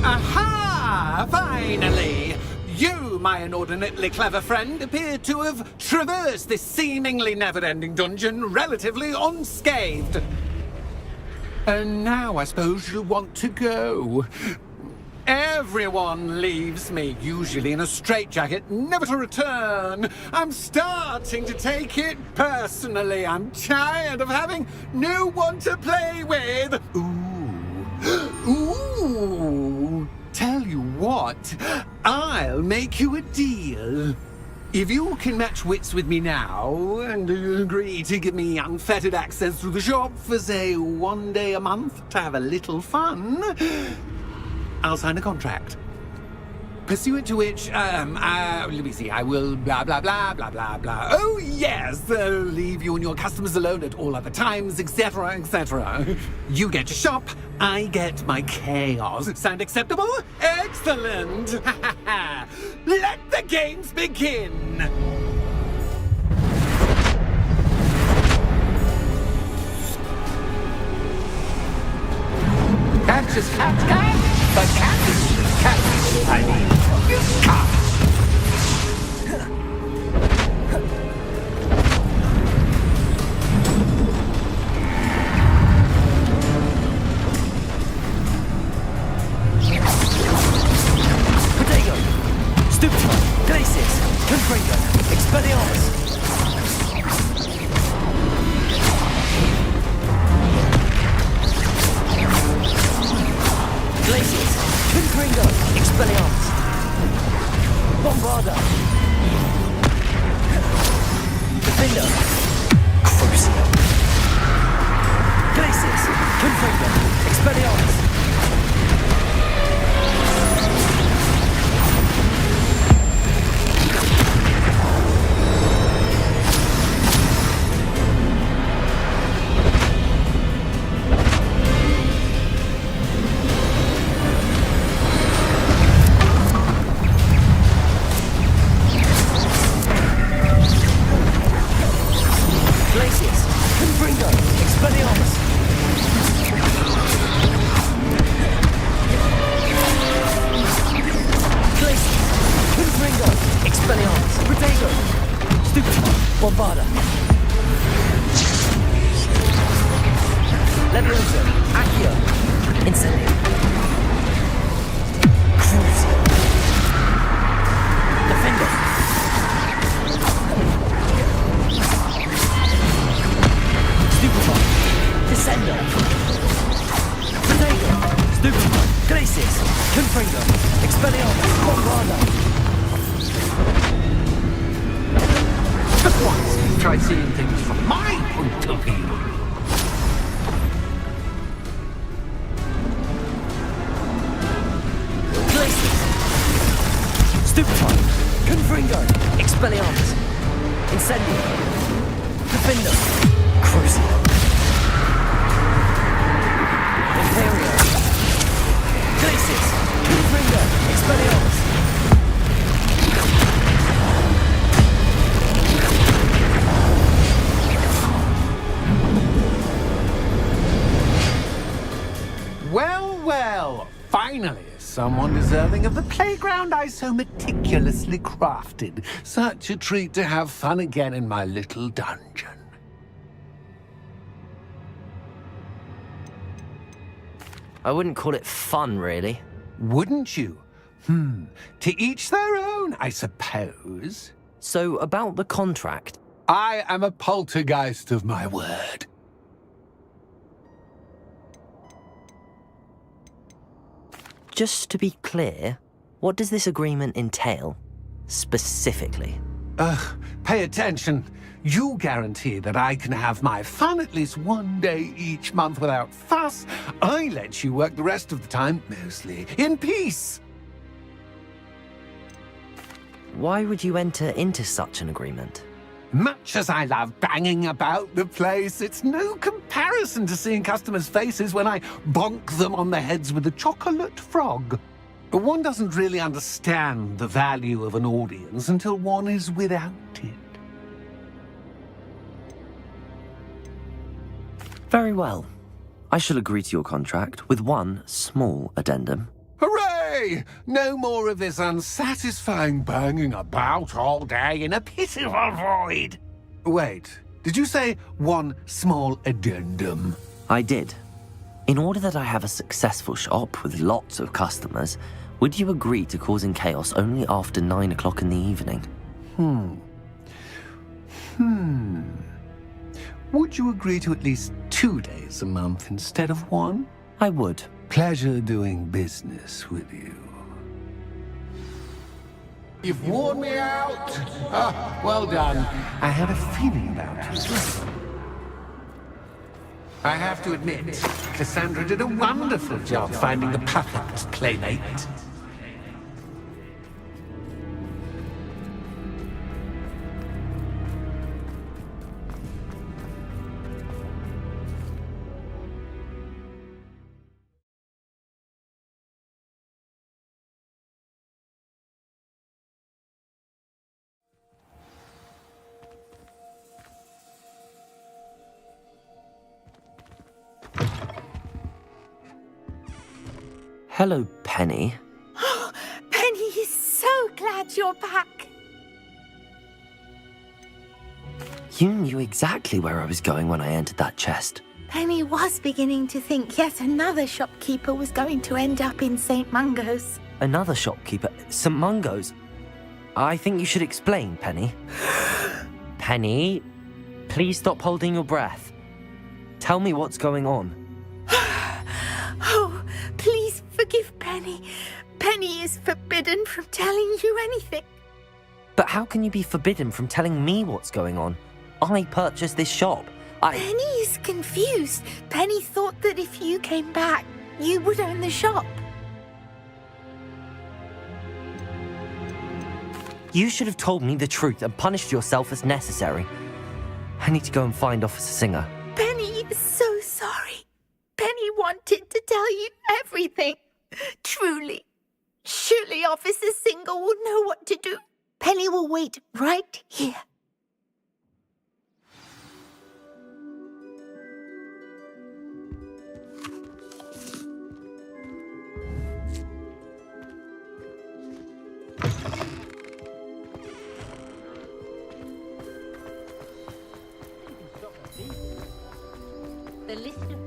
Aha! Finally! You, my inordinately clever friend, appear to have traversed this seemingly never-ending dungeon relatively unscathed. And now I suppose you'll want to go. Everyone leaves me, usually in a straitjacket, never to return. I'm starting to take it personally. I'm tired of having no one to play with. Ooh. Tell you what, I'll make you a deal. If you can match wits with me now and agree to give me unfettered access to the shop for, say, 1 day a month to have a little fun, I'll sign a contract. Pursuant to which, let me see, I will blah, blah, blah, blah, blah, blah. Oh, yes, leave you and your customers alone at all other times, etc., etc. You get your shop, I get my chaos. Sound acceptable? Excellent! Let the games begin! Catch is cat, but cat is cat. I mean, cat. Potato! Stupefy! Glacius! Confringo! Expelliarmus! Glacius! Confringo! Expelliarmus! Bombarda! Defender! Crucio! Glacius! Confringo! Expelliarmus! Glacius! Confringo! Expelliarmus! Glacius! Confringo! Expelliarmus! Protego! Stupefy! Bombarda! Levioso! Accio! Incendio! Crucio! Defender! Stupefy! Descender! Protego! Stupefy! Glacius! Confringo! Expelliarmus! Bombarda! But once you've tried seeing things from my point of view. Glacius! Stupefy! Confringo! Expelliarmus! Incendio! Defender! Crucio! Imperio! Glacius! Confringo! Expelliarmus! Well, well, finally, someone deserving of the playground I so meticulously crafted. Such a treat to have fun again in my little dungeon. I wouldn't call it fun, really. Wouldn't you? To each their own, I suppose. So, about the contract. I am a poltergeist of my word. Just to be clear, what does this agreement entail, specifically? Pay attention. You guarantee that I can have my fun at least 1 day each month without fuss. I let you work the rest of the time, mostly in peace. Why would you enter into such an agreement? Much as I love banging about the place, it's no comparison to seeing customers' faces when I bonk them on the heads with a chocolate frog. One doesn't really understand the value of an audience until one is without it. Very well. I shall agree to your contract with one small addendum. Hooray! No more of this unsatisfying banging about all day in a pitiful void. Wait, did you say one small addendum? I did. In order that I have a successful shop with lots of customers, would you agree to causing chaos only after 9 o'clock in the evening? Would you agree to at least 2 days a month instead of 1? I would. Pleasure doing business with you. You've worn me out. Ah, well done. I had a feeling about you. I have to admit, Cassandra did a wonderful job finding the perfect playmate. Hello, Penny. Penny is so glad you're back. You knew exactly where I was going when I entered that chest. Penny was beginning to think yet another shopkeeper was going to end up in St. Mungo's. Another shopkeeper? St. Mungo's? I think you should explain, Penny. Penny, please stop holding your breath. Tell me what's going on. Oh, please forgive Penny. Penny is forbidden from telling you anything. But how can you be forbidden from telling me what's going on? I purchased this shop. Penny is confused. Penny thought that if you came back, you would own the shop. You should have told me the truth and punished yourself as necessary. I need to go and find Officer Singer. Penny is so sorry. Penny wanted to tell you everything. Truly. Surely Officer Singer will know what to do. Penny will wait right here. The list of...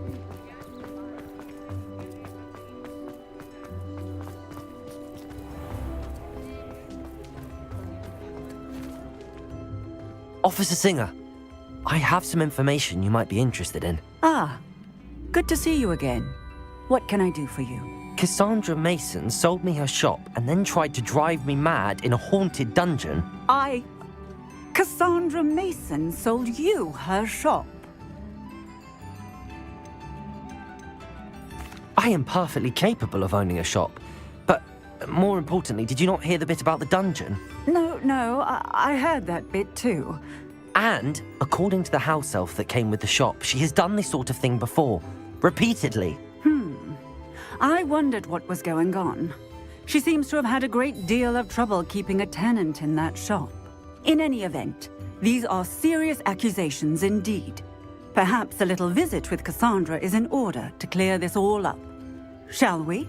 Officer Singer, I have some information you might be interested in. Ah, good to see you again. What can I do for you? Cassandra Mason sold me her shop and then tried to drive me mad in a haunted dungeon. Cassandra Mason sold you her shop. I am perfectly capable of owning a shop. But more importantly, did you not hear the bit about the dungeon? No, I heard that bit too. And, according to the house elf that came with the shop, she has done this sort of thing before. Repeatedly. I wondered what was going on. She seems to have had a great deal of trouble keeping a tenant in that shop. In any event, these are serious accusations indeed. Perhaps a little visit with Cassandra is in order to clear this all up. Shall we?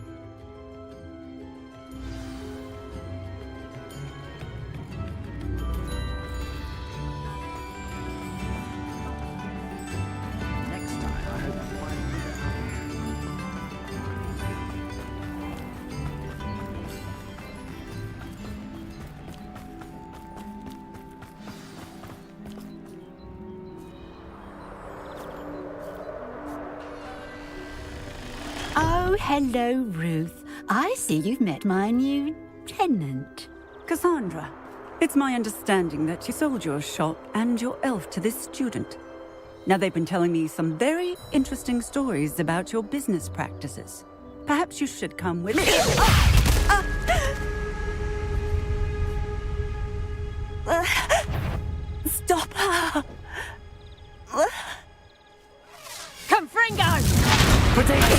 Oh, hello, Ruth. I see you've met my new tenant. Cassandra, it's my understanding that you sold your shop and your elf to this student. Now, they've been telling me some very interesting stories about your business practices. Perhaps you should come with me. Stop her! Confringo! Potato!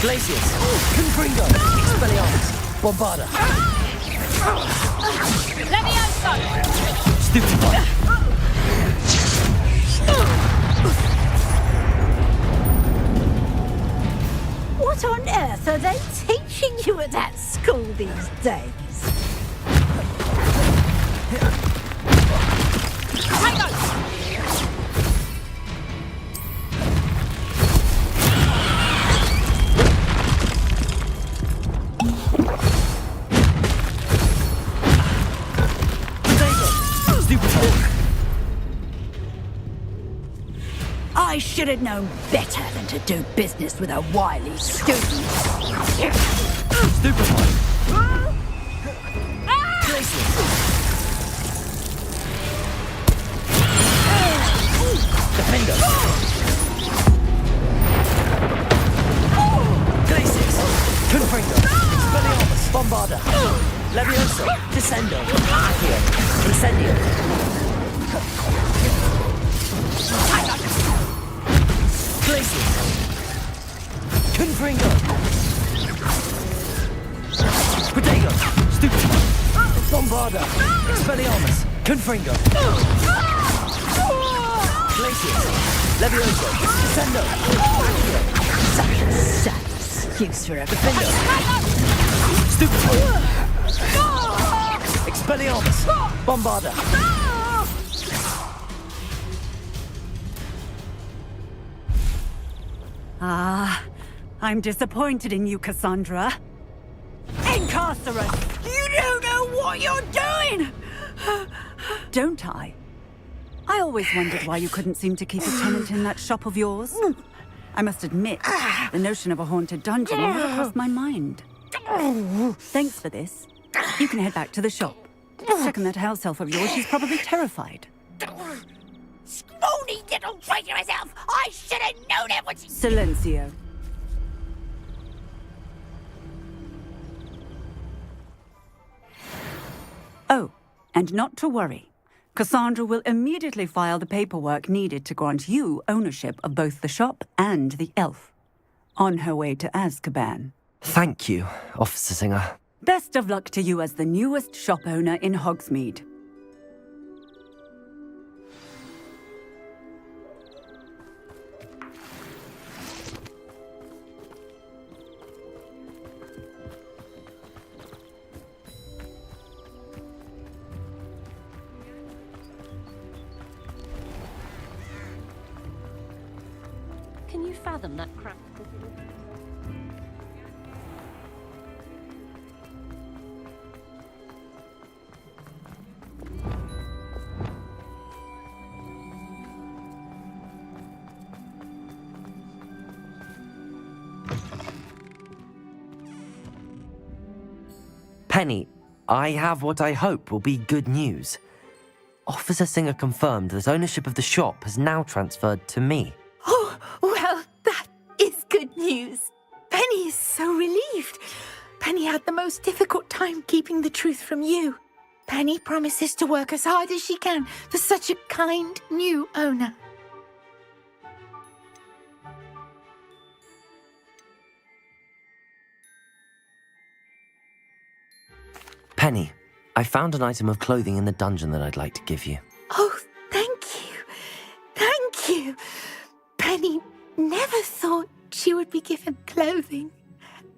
Glacius! Confringo! Expelliarmus! Bombarda! Levioso! Stupefy! What on earth are they teaching you at that school these days? I should have known better than to do business with a wily student. Stupefy! Glacius! Defender! Glacius! Confringo! Expelliarmus! Bombarda! Levioso! Descendo! Accio! Incendio! Glacius! Confringo! Protego! Stupid! Bombarda! Expelliarmus! Confringo! Glacius! Levioso! Descendo! Accio! Sad excuse for everything. Defender! Stupid! Expelliarmus! Bombarda! Ah, I'm disappointed in you, Cassandra. Incarcerate! You don't know what you're doing! Don't I? I always wondered why you couldn't seem to keep a tenant in that shop of yours. I must admit, the notion of a haunted dungeon never crossed my mind. Thanks for this. You can head back to the shop. Checking that house elf of yours, she's probably terrified. Scrawny little traitor herself! I should have known it was... Silencio. Oh, and not to worry. Cassandra will immediately file the paperwork needed to grant you ownership of both the shop and the elf. On her way to Azkaban. Thank you, Officer Singer. Best of luck to you as the newest shop owner in Hogsmeade. Can you fathom that crap? Penny, I have what I hope will be good news. Officer Singer confirmed that ownership of the shop has now transferred to me. Oh, well, that is good news. Penny is so relieved. Penny had the most difficult time keeping the truth from you. Penny promises to work as hard as she can for such a kind new owner. Penny, I found an item of clothing in the dungeon that I'd like to give you. Oh, thank you. Thank you. Penny never thought she would be given clothing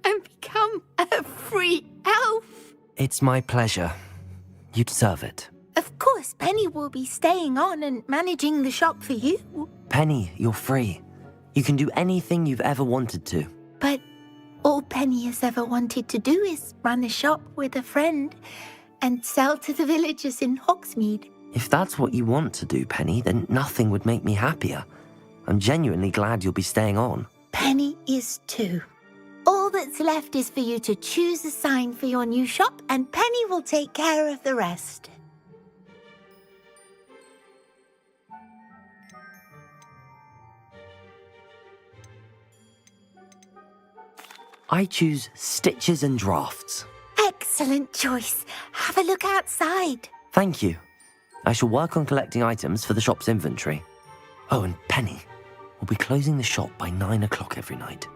and become a free elf. It's my pleasure. You deserve it. Of course, Penny will be staying on and managing the shop for you. Penny, you're free. You can do anything you've ever wanted to. But all Penny has ever wanted to do is run a shop with a friend and sell to the villagers in Hogsmeade. If that's what you want to do, Penny, then nothing would make me happier. I'm genuinely glad you'll be staying on. Penny is too. All that's left is for you to choose a sign for your new shop, and Penny will take care of the rest. I choose stitches and drafts. Excellent choice. Have a look outside. Thank you. I shall work on collecting items for the shop's inventory. Oh, and Penny, we'll be closing the shop by 9 o'clock every night.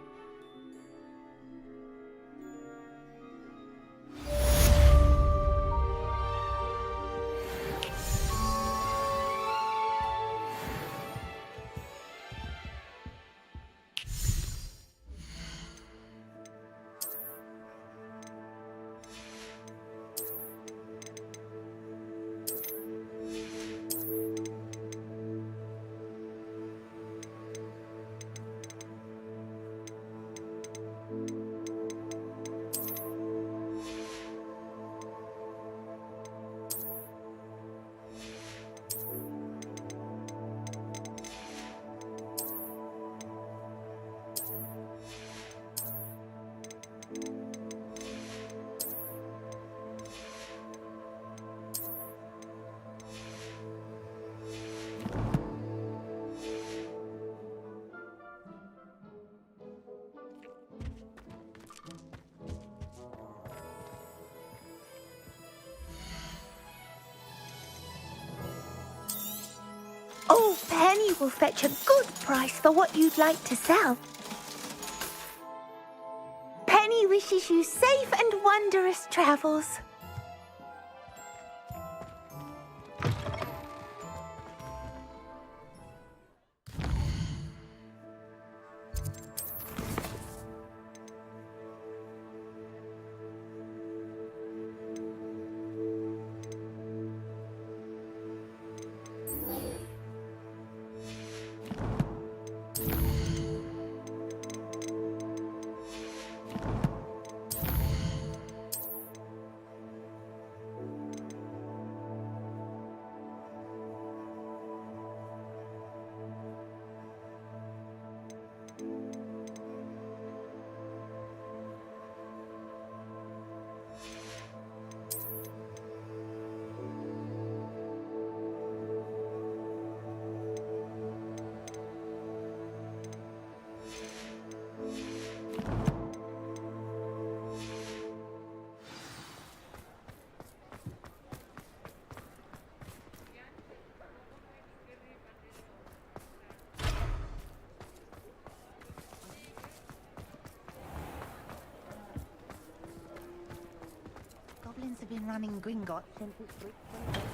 Oh, Penny will fetch a good price for what you'd like to sell. Penny wishes you safe and wondrous travels. Goblins have been running Gringotts since its